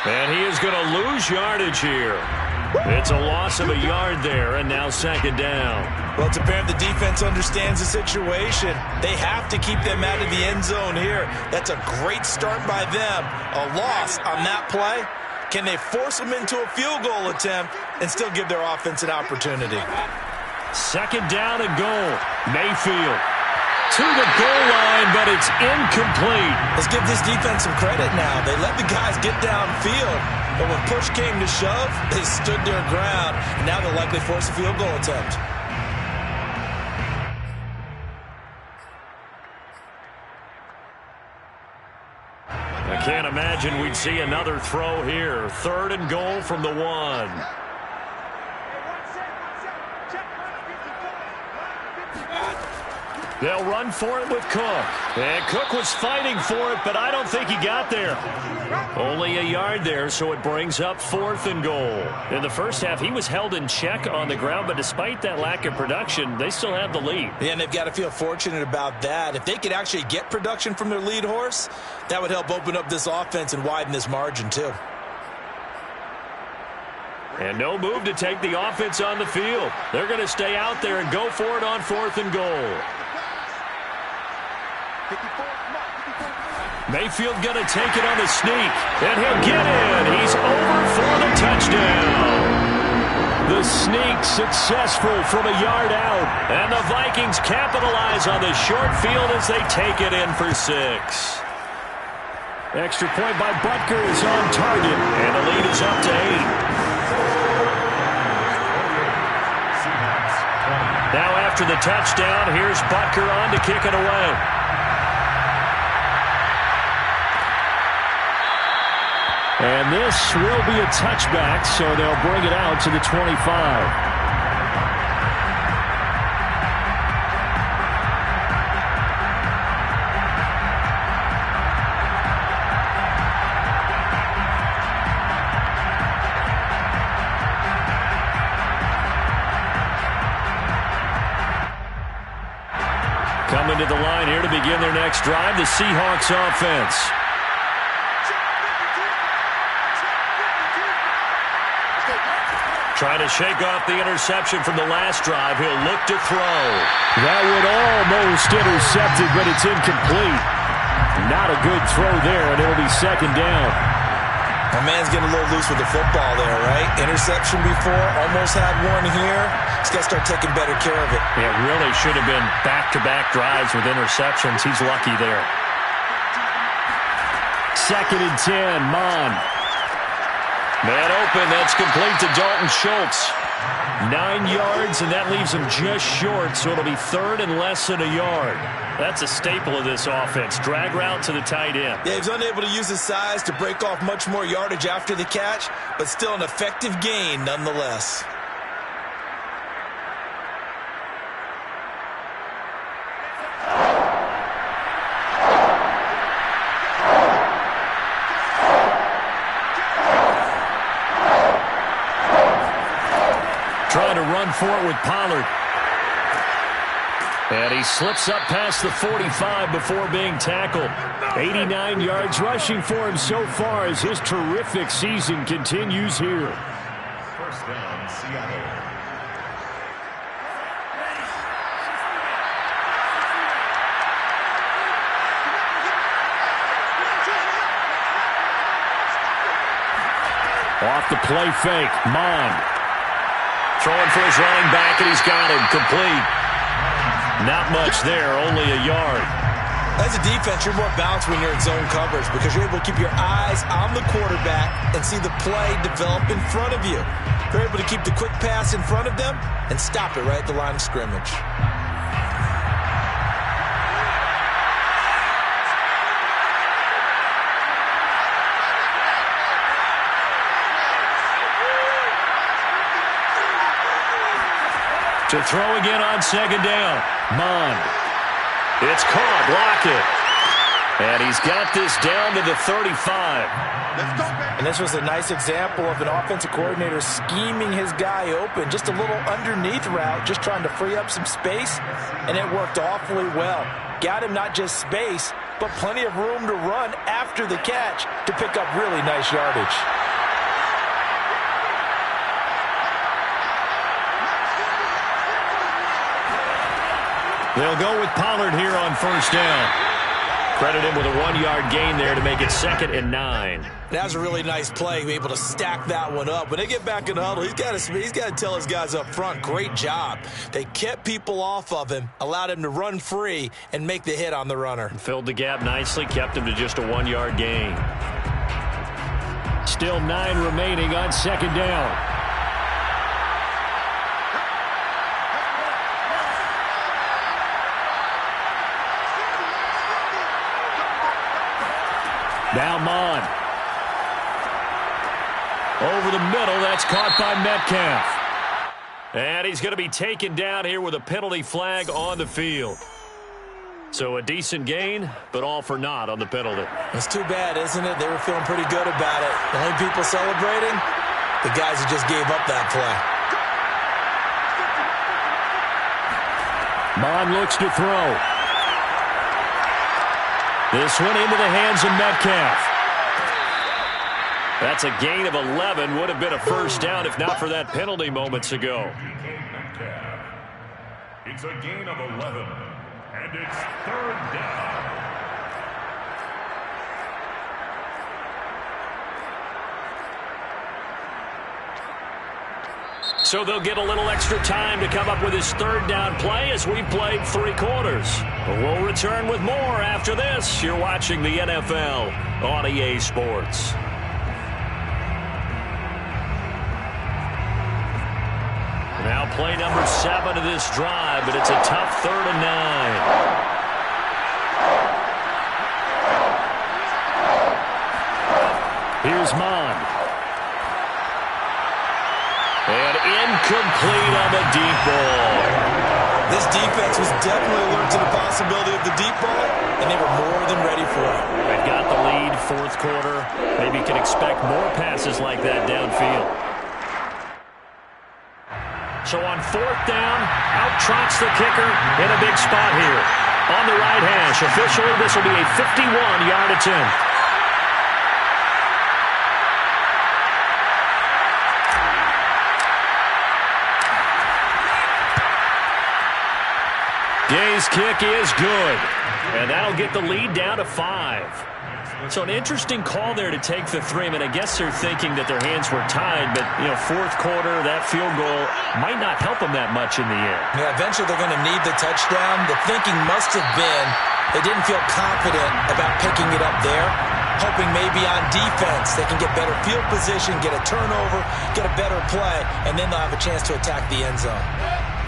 And he is going to lose yardage here. It's a loss of a yard there, and now 2nd down. Well, it's apparent the defense understands the situation. They have to keep them out of the end zone here. That's a great start by them. A loss on that play. Can they force them into a field goal attempt and still give their offense an opportunity? 2nd down and goal. Mayfield to the goal line, but it's incomplete. Let's give this defense some credit now. They let the guys get downfield, but when push came to shove, they stood their ground. Now they'll likely force a field goal attempt. I can't imagine we'd see another throw here. 3rd and goal from the 1. They'll run for it with Cook. And Cook was fighting for it, but I don't think he got there. Only a yard there, so it brings up 4th and goal. In the first half, he was held in check on the ground, but despite that lack of production, they still have the lead. Yeah, and they've got to feel fortunate about that. If they could actually get production from their lead horse, that would help open up this offense and widen this margin too. And no move to take the offense on the field. They're going to stay out there and go for it on 4th and goal. Mayfield going to take it on the sneak. And he'll get in. He's over for the touchdown. The sneak successful from a yard out. And the Vikings capitalize on the short field as they take it in for 6. Extra point by Butker is on target. And the lead is up to 8. Now after the touchdown, here's Butker on to kick it away. And this will be a touchback, so they'll bring it out to the 25. coming to the line here to begin their next drive, the Seahawks offense. Trying to shake off the interception from the last drive. He'll look to throw. That would almost intercepted, but it's incomplete. Not a good throw there, and it'll be second down. My man's getting a little loose with the football there, right? Interception before, almost had one here. He's got to start taking better care of it. It really should have been back-to-back drives with interceptions. He's lucky there. 2nd and 10, Mon. Man open, that's complete to Dalton Schultz. 9 yards, and that leaves him just short, so it'll be third and less than a yard. That's a staple of this offense. Drag route to the tight end. Yeah, he's unable to use his size to break off much more yardage after the catch, but still an effective gain nonetheless. Trying to run for it with Pollard. And he slips up past the 45 before being tackled. 89 yards rushing for him so far as his terrific season continues here. First down, Seattle. Off the play fake, Mon. Throwing for his running back, and he's got him complete. Not much there, only a yard. As a defense, you're more balanced when you're in zone coverage because you're able to keep your eyes on the quarterback and see the play develop in front of you. You're able to keep the quick pass in front of them and stop it right at the line of scrimmage. To throw again on second down. Mon. It's caught. Lockett. And he's got this down to the 35. And this was a nice example of an offensive coordinator scheming his guy open. Just a little underneath route, just trying to free up some space. And it worked awfully well. Got him not just space, but plenty of room to run after the catch to pick up really nice yardage. They'll go with Pollard here on first down. Credit him with a 1-yard gain there to make it 2nd and 9. That was a really nice play, able to stack that one up. When they get back in the huddle, he's got to tell his guys up front, great job. They kept people off of him, allowed him to run free, and make the hit on the runner. Filled the gap nicely, kept him to just a 1-yard gain. Still 9 remaining on second down. Now Mon. Over the middle, that's caught by Metcalf. And he's going to be taken down here with a penalty flag on the field. So a decent gain, but all for naught on the penalty. It's too bad, isn't it? They were feeling pretty good about it. The only people celebrating, the guys who just gave up that play. Mon looks to throw. This one into the hands of Metcalf. That's a gain of 11. Would have been a first down if not for that penalty moments ago. It's a gain of 11, and it's third down. So they'll get a little extra time to come up with his third down play as we played 3 quarters. We'll return with more after this. You're watching the NFL on EA Sports. Now play number 7 of this drive, but it's a tough 3rd and 9. Here's Mon. And incomplete on the deep ball. This defense was definitely alert to the possibility of the deep ball, and they were more than ready for it. They've got the lead, 4th quarter. Maybe can expect more passes like that downfield. So on 4th down, out trots the kicker in a big spot here. on the right hash. Officially, this will be a 51-yard attempt. Gay's kick is good, and that'll get the lead down to 5. So an interesting call there to take the 3. I mean, I guess they're thinking that their hands were tied, but, you know, fourth quarter, that field goal might not help them that much in the end. Yeah, eventually they're going to need the touchdown. The thinking must have been they didn't feel confident about picking it up there, hoping maybe on defense they can get better field position, get a turnover, get a better play, and then they'll have a chance to attack the end zone.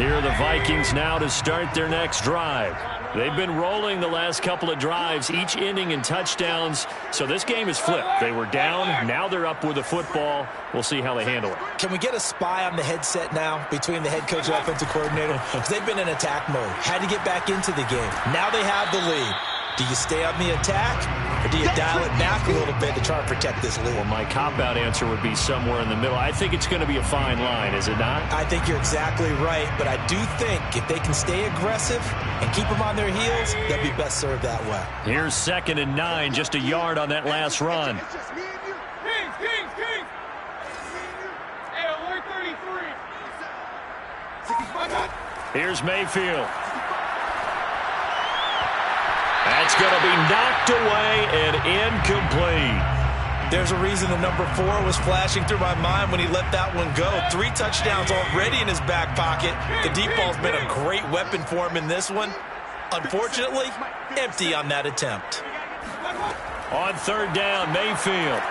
Here are the Vikings now to start their next drive. They've been rolling the last couple of drives, each ending in touchdowns. So this game is flipped. They were down. Now they're up with the football. We'll see how they handle it. Can we get a spy on the headset now between the head coach and offensive coordinator? Because they've been in attack mode. Had to get back into the game. Now they have the lead. Do you stay on the attack, or do you dial it back a little bit to try and protect this lead? Well, my cop-out answer would be somewhere in the middle. I think it's going to be a fine line, is it not? I think you're exactly right, but I do think if they can stay aggressive and keep them on their heels, they'll be best served that way. Here's 2nd and 9, just a yard on that last run. Kings! Hey, alert 33. Here's Mayfield. That's going to be knocked away and incomplete. There's a reason the number 4 was flashing through my mind when he let that one go. 3 touchdowns already in his back pocket. The deep ball's been a great weapon for him in this one. Unfortunately, empty on that attempt. On 3rd down, Mayfield.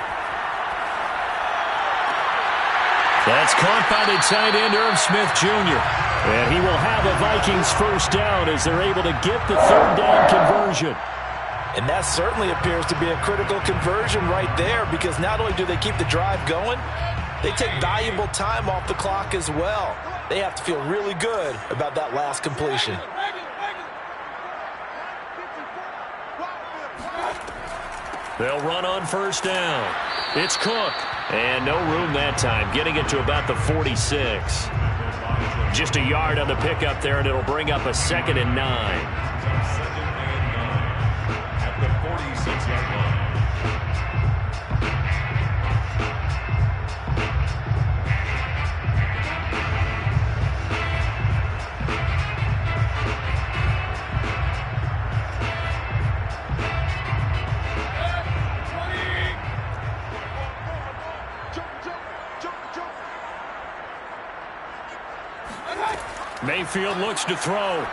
That's caught by the tight end, Irv Smith Jr. And he will have a Vikings first down as they're able to get the 3rd down conversion. And that certainly appears to be a critical conversion right there, because not only do they keep the drive going, they take valuable time off the clock as well. They have to feel really good about that last completion. They'll run on 1st down. It's Cook. And no room that time, getting it to about the 46. Just a yard on the pickup there, and it'll bring up a 2nd and 9. 2nd and 9 at the 46-yard line. Mayfield looks to throw.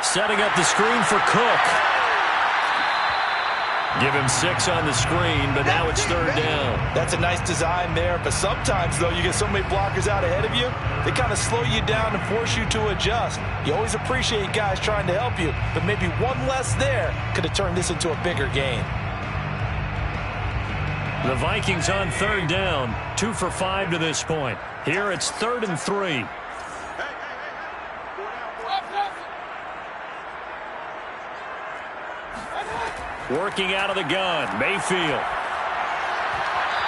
Setting up the screen for Cook. Give him 6 on the screen, but now it's 3rd down. That's a nice design there, but sometimes, though, you get so many blockers out ahead of you, they kind of slow you down and force you to adjust. You always appreciate guys trying to help you, but maybe one less there could have turned this into a bigger game. The Vikings on 3rd down, 2 for 5 to this point. Here it's 3rd and 3. Working out of the gun, Mayfield.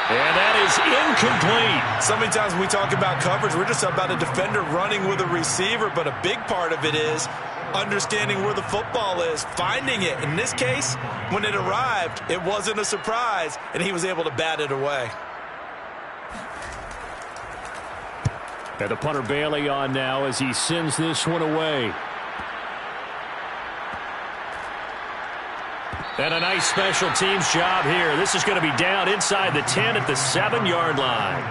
And that is incomplete. So many times when we talk about coverage, we're just about a defender running with a receiver, but a big part of it is understanding where the football is, finding it. In this case, when it arrived, it wasn't a surprise, and he was able to bat it away. And the punter Bailey on now as he sends this one away. And a nice special teams job here. This is going to be down inside the 10 at the 7-yard line.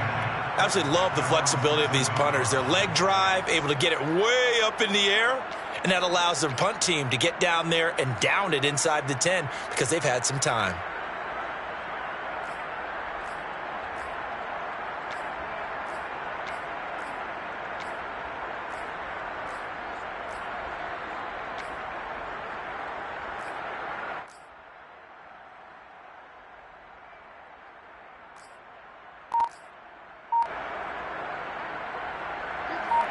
Absolutely love the flexibility of these punters. Their leg drive, able to get it way up in the air, and that allows their punt team to get down there and down it inside the 10 because they've had some time.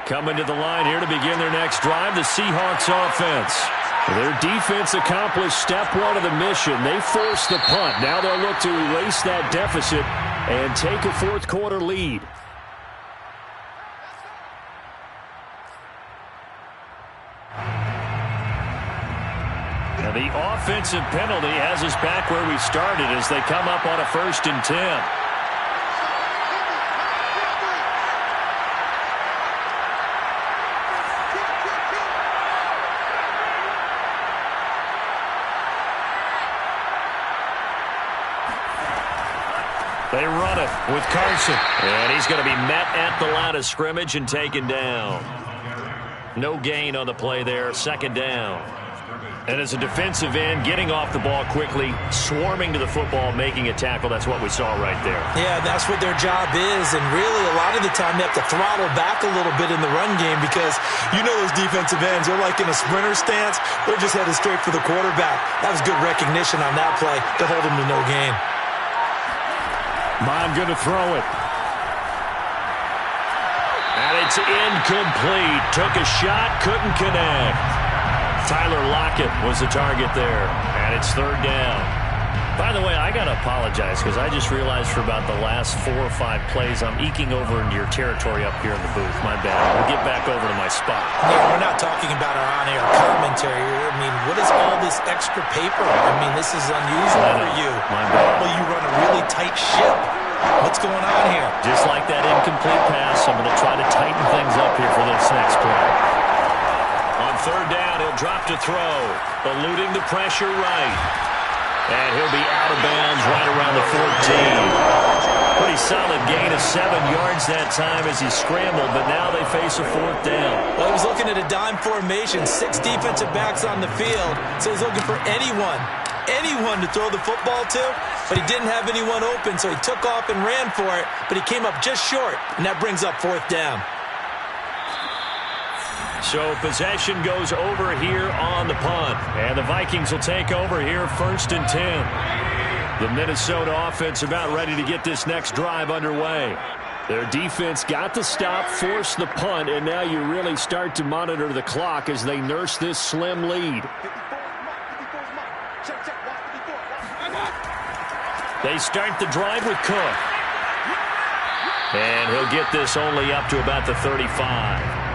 Coming to the line here to begin their next drive, the Seahawks offense. Their defense accomplished step 1 of the mission. They forced the punt. Now they'll look to erase that deficit and take a fourth quarter lead. The offensive penalty has us back where we started as they come up on a 1st and 10. They run it with Carson. And he's going to be met at the line of scrimmage and taken down. No gain on the play there. 2nd down. And as a defensive end, getting off the ball quickly, swarming to the football, making a tackle, that's what we saw right there. Yeah, that's what their job is. And really, a lot of the time, they have to throttle back a little bit in the run game because you know those defensive ends, they're like in a sprinter stance. They're just headed straight for the quarterback. That was good recognition on that play to hold them to no gain. Mon going to throw it. And it's incomplete. Took a shot, couldn't connect. Tyler Lockett was the target there. And it's 3rd down. By the way, I got to apologize because I just realized for about the last 4 or 5 plays, I'm eking over into your territory up here in the booth. My bad. We'll get back over to my spot. Yeah, we're not talking about our on-air commentary. I mean, what is all this extra paper? I mean, this is unusual for you. My bad. Normally, you run a really tight ship. What's going on here? Just like that incomplete pass, I'm going to try to tighten things up here for this next play. On 3rd down, he'll drop to throw, eluding the pressure right. And he'll be out of bounds right around the 14. Pretty solid gain of 7 yards that time as he scrambled, but now they face a 4th down. Well, he was looking at a dime formation, 6 defensive backs on the field, so he's looking for anyone to throw the football to, but he didn't have anyone open, so he took off and ran for it, but he came up just short, and that brings up 4th down. So possession goes over here on the punt, and the Vikings will take over here 1st and 10. The Minnesota offense about ready to get this next drive underway. Their defense got the stop, forced the punt, and now you really start to monitor the clock as they nurse this slim lead. They start the drive with Cook. And he'll get this only up to about the 35.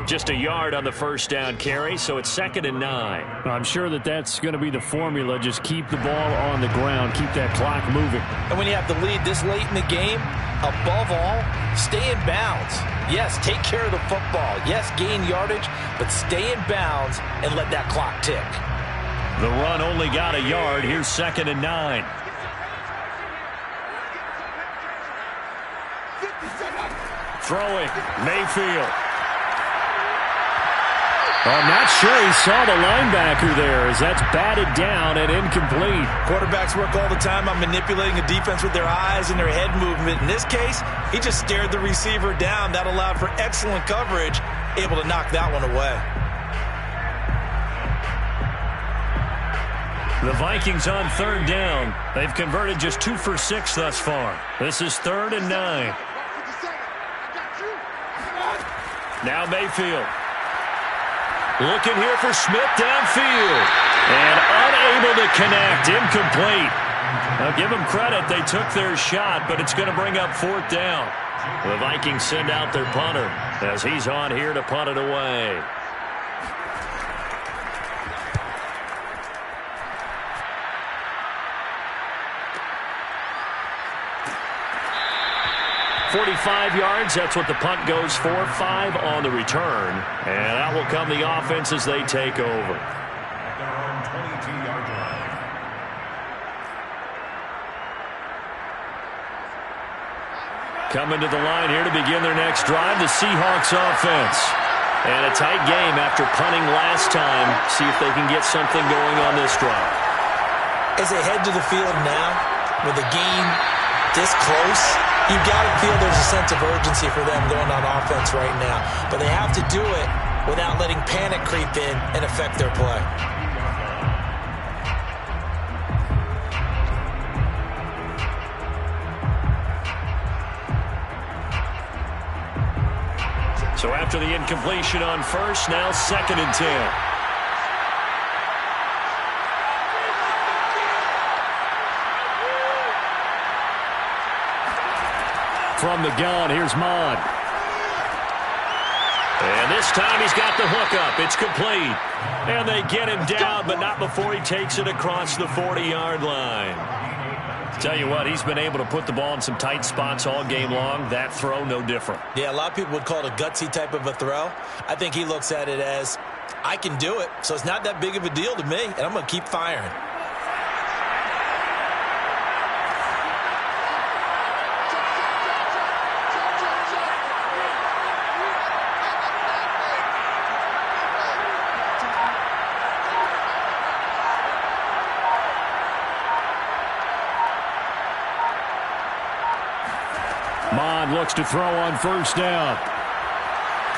Just a yard on the 1st down carry, so it's 2nd and 9. I'm sure that's going to be the formula. Just keep the ball on the ground. Keep that clock moving. And when you have the lead this late in the game, above all, stay in bounds. Yes, take care of the football. Yes, gain yardage, but stay in bounds and let that clock tick. The run only got a yard. Here's 2nd and 9. Throwing, Mayfield. I'm not sure he saw the linebacker there as that's batted down and incomplete. Quarterbacks work all the time on manipulating a defense with their eyes and their head movement. In this case, he just stared the receiver down. That allowed for excellent coverage, able to knock that one away. The Vikings on 3rd down. They've converted just 2 for 6 thus far. This is 3rd and 9. Now Mayfield. Looking here for Smith downfield. And unable to connect. Incomplete. Now give them credit. They took their shot, but it's going to bring up 4th down. The Vikings send out their punter as he's on here to punt it away. .45 yards, that's what the punt goes for. 5 on the return. And out will come the offense as they take over. Coming to the line here to begin their next drive, the Seahawks offense. And a tight game after punting last time. See if they can get something going on this drive. As they head to the field now, with a game this close, you've got to feel there's a sense of urgency for them going on offense right now. But they have to do it without letting panic creep in and affect their play. So after the incompletion on first, now 2nd and 10. From the gun, here's Mon. And this time he's got the hook up. It's complete. And they get him down, but not before he takes it across the 40-yard line. Tell you what, he's been able to put the ball in some tight spots all game long. That throw, no different. Yeah, a lot of people would call it a gutsy type of a throw. I think he looks at it as, I can do it, so it's not that big of a deal to me, and I'm going to keep firing. Looks to throw on first down.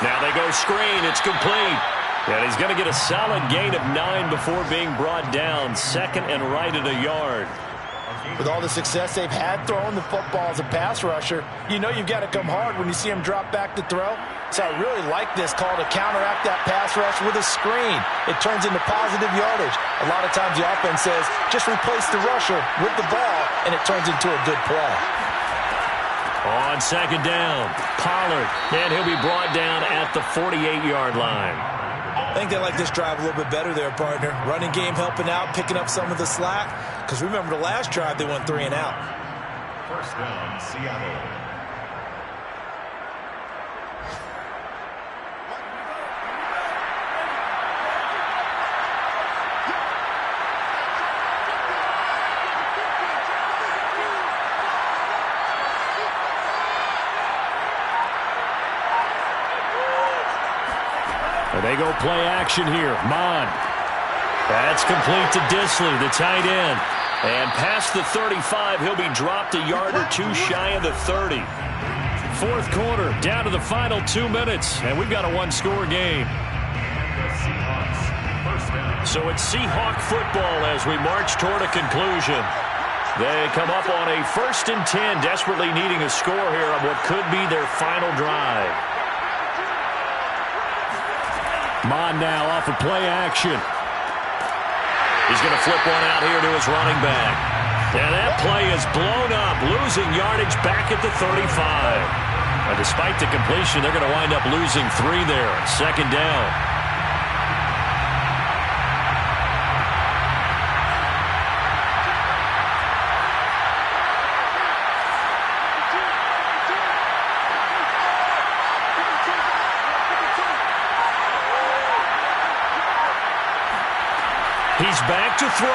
Now they go screen. It's complete. And he's going to get a solid gain of 9 before being brought down. Second and right at a yard. With all the success they've had throwing the football as a pass rusher, you know you've got to come hard when you see him drop back to throw. So I really like this call to counteract that pass rush with a screen. It turns into positive yardage. A lot of times the offense says, just replace the rusher with the ball, and it turns into a good play. On second down, Pollard, and he'll be brought down at the 48-yard line. I think they like this drive a little bit better there, partner. Running game helping out, picking up some of the slack. Because remember the last drive, they went 3 and out. First down, Seattle. And they go play action here. Mond. That's complete to Disley, the tight end. And past the 35, he'll be dropped a yard or two shy of the 30. Fourth quarter, down to the final 2 minutes, and we've got a one-score game. So it's Seahawk football as we march toward a conclusion. They come up on a 1st and 10, desperately needing a score here on what could be their final drive. Mond now off of play action. He's going to flip one out here to his running back. And that play is blown up, losing yardage back at the 35. And despite the completion, they're going to wind up losing 3 there. Second down. He's back to throw.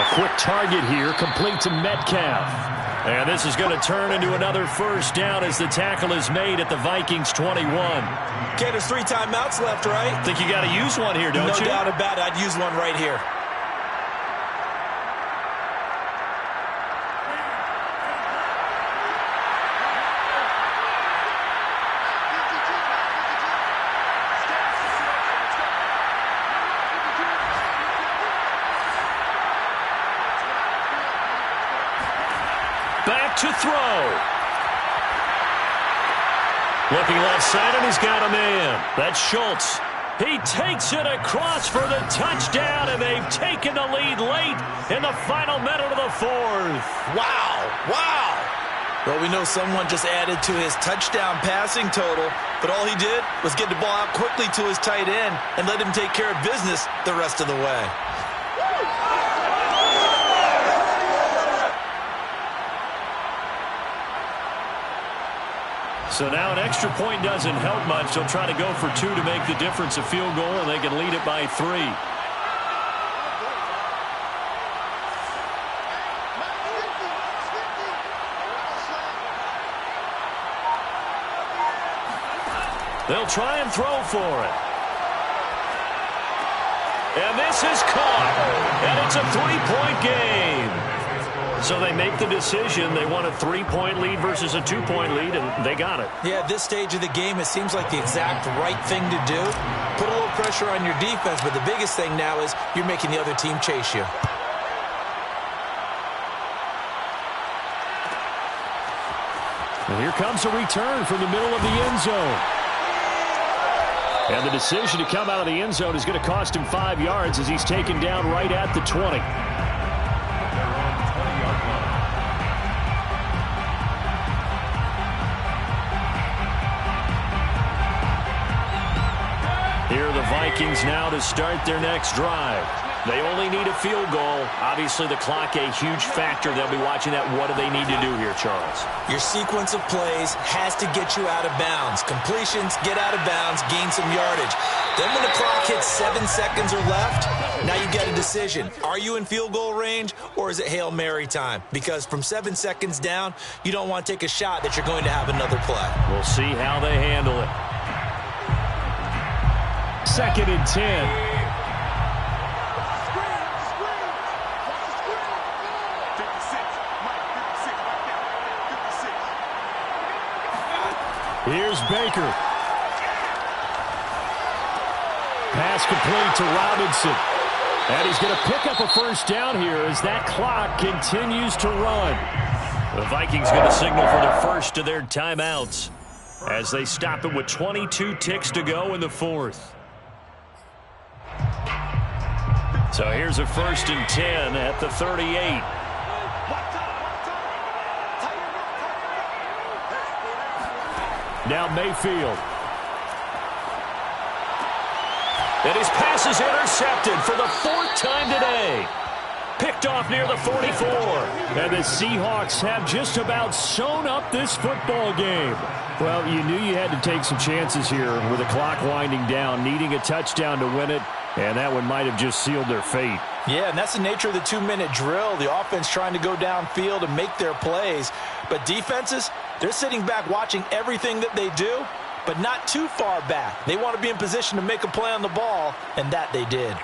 A quick target here, complete to Metcalf. And this is going to turn into another first down as the tackle is made at the Vikings 21. Okay, there's 3 timeouts left, right? Think you got to use one here, don't you? No doubt about it. I'd use one right here. Back to throw. Looking left side, and he's got a man. That's Schultz. He takes it across for the touchdown, and they've taken the lead late in the final minute of the 4th. Wow. Wow. Well, we know someone just added to his touchdown passing total, but all he did was get the ball out quickly to his tight end and let him take care of business the rest of the way. So now an extra point doesn't help much. They'll try to go for 2 to make the difference a field goal, and they can lead it by 3. They'll try and throw for it. And this is caught. And it's a 3-point game. So they make the decision. They want a 3-point lead versus a 2-point lead, and they got it. Yeah, at this stage of the game, it seems like the exact right thing to do. Put a little pressure on your defense, but the biggest thing now is you're making the other team chase you. And here comes a return from the middle of the end zone. And the decision to come out of the end zone is going to cost him 5 yards as he's taken down right at the 20. Vikings now to start their next drive. They only need a field goal. Obviously, the clock a huge factor. They'll be watching that. What do they need to do here, Charles? Your sequence of plays has to get you out of bounds. Completions, get out of bounds, gain some yardage. Then when the clock hits 7 seconds or left, now you get a decision. Are you in field goal range, or is it Hail Mary time? Because from 7 seconds down, you don't want to take a shot that you're going to have another play. We'll see how they handle it. 2nd and 10. Here's Baker. Pass complete to Robinson. And he's going to pick up a first down here as that clock continues to run. The Vikings going to signal for the first of their timeouts as they stop it with 22 ticks to go in the 4th. So here's a 1st and 10 at the 38. Now Mayfield. And his pass is intercepted for the 4th time today. Picked off near the 44. And the Seahawks have just about sewn up this football game. Well, you knew you had to take some chances here with the clock winding down, needing a touchdown to win it. And that one might have just sealed their fate. Yeah, and that's the nature of the 2-minute drill. The offense trying to go downfield and make their plays. But defenses, they're sitting back watching everything that they do, but not too far back. They want to be in position to make a play on the ball, and that they did.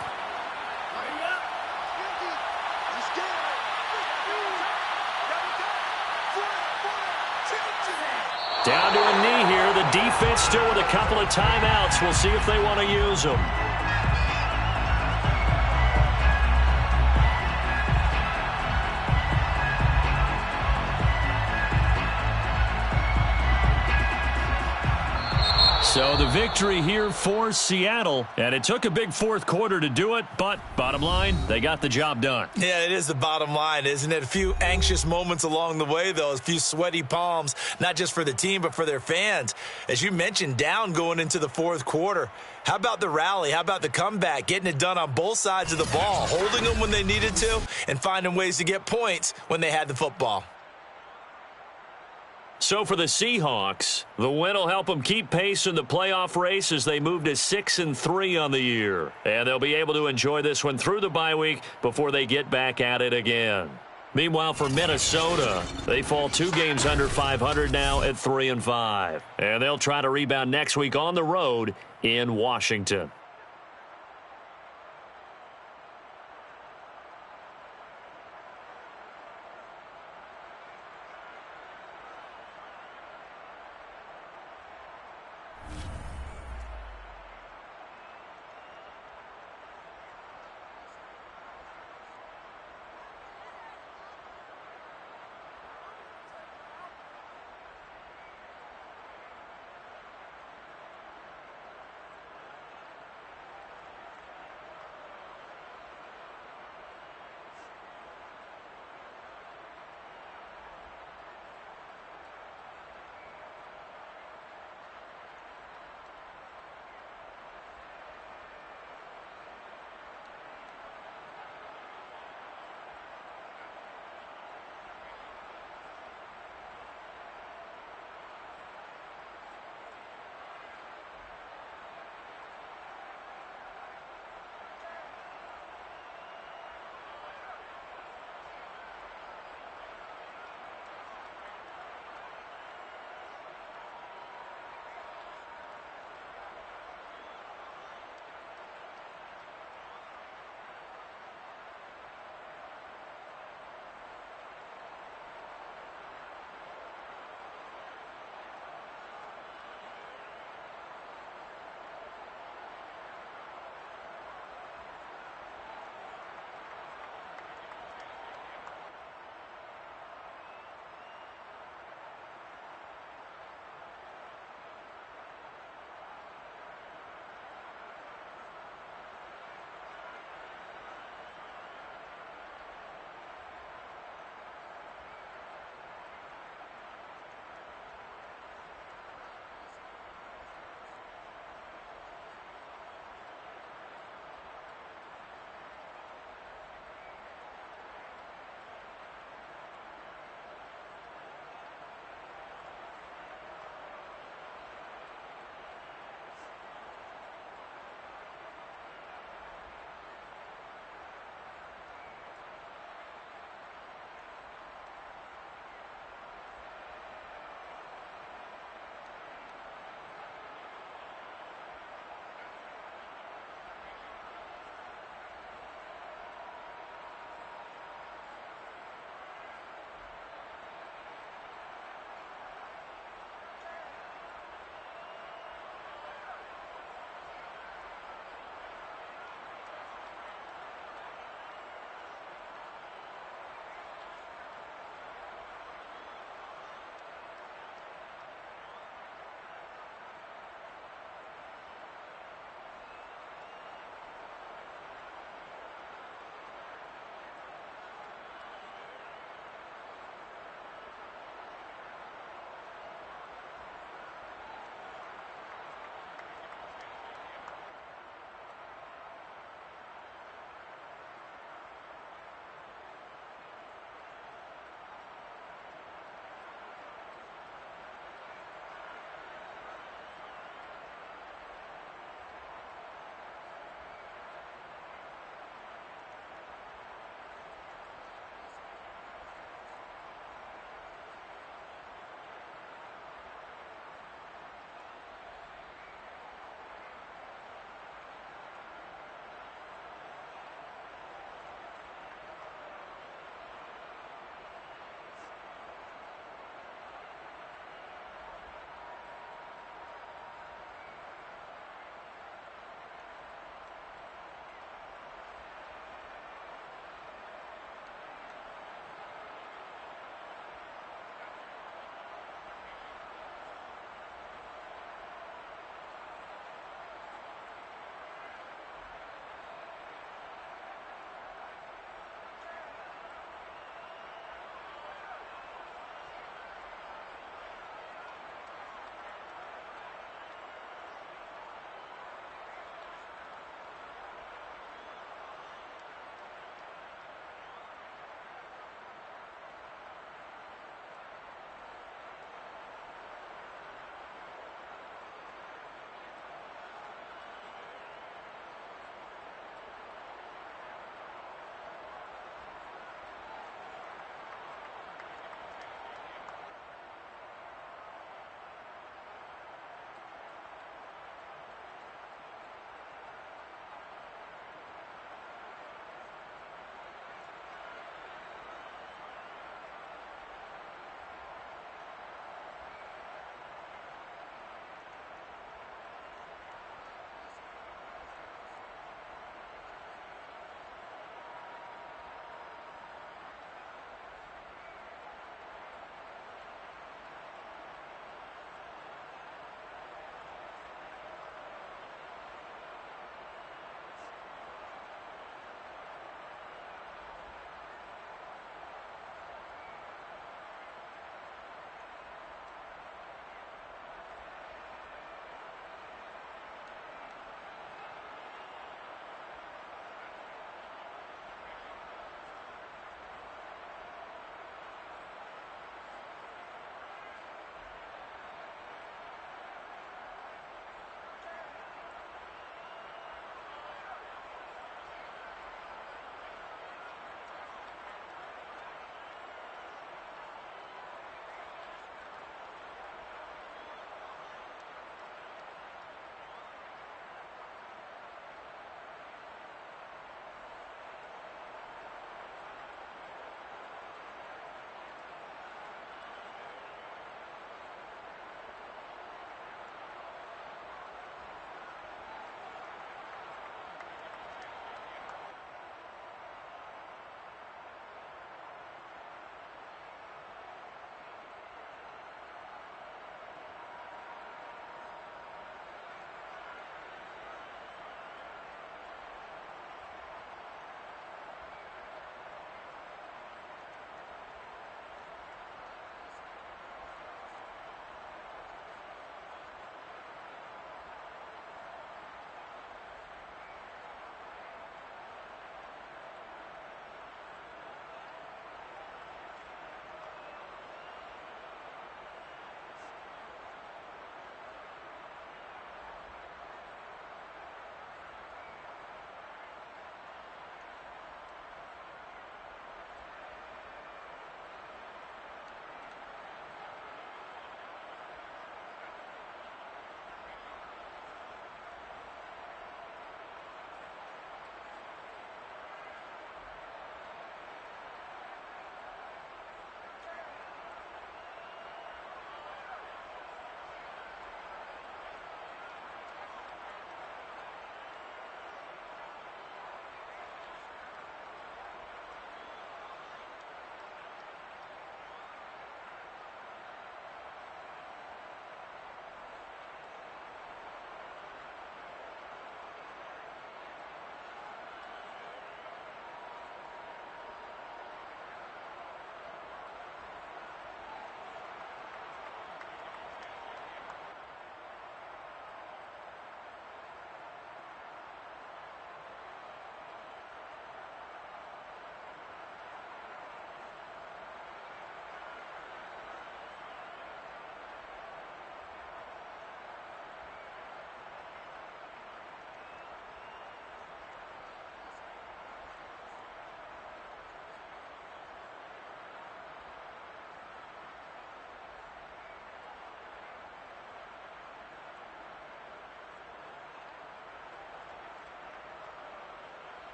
Down to a knee here. The defense still with a couple of timeouts. We'll see if they want to use them. So the victory here for Seattle, and it took a big 4th quarter to do it, but bottom line, they got the job done. Yeah, it is the bottom line, isn't it? A few anxious moments along the way, though, a few sweaty palms, not just for the team, but for their fans. As you mentioned, down going into the 4th quarter. How about the rally? How about the comeback? Getting it done on both sides of the ball, holding them when they needed to, and finding ways to get points when they had the football. So for the Seahawks, the win will help them keep pace in the playoff race as they move to 6-3 on the year. And they'll be able to enjoy this one through the bye week before they get back at it again. Meanwhile, for Minnesota, they fall 2 games under 500 now at 3-5. And they'll try to rebound next week on the road in Washington.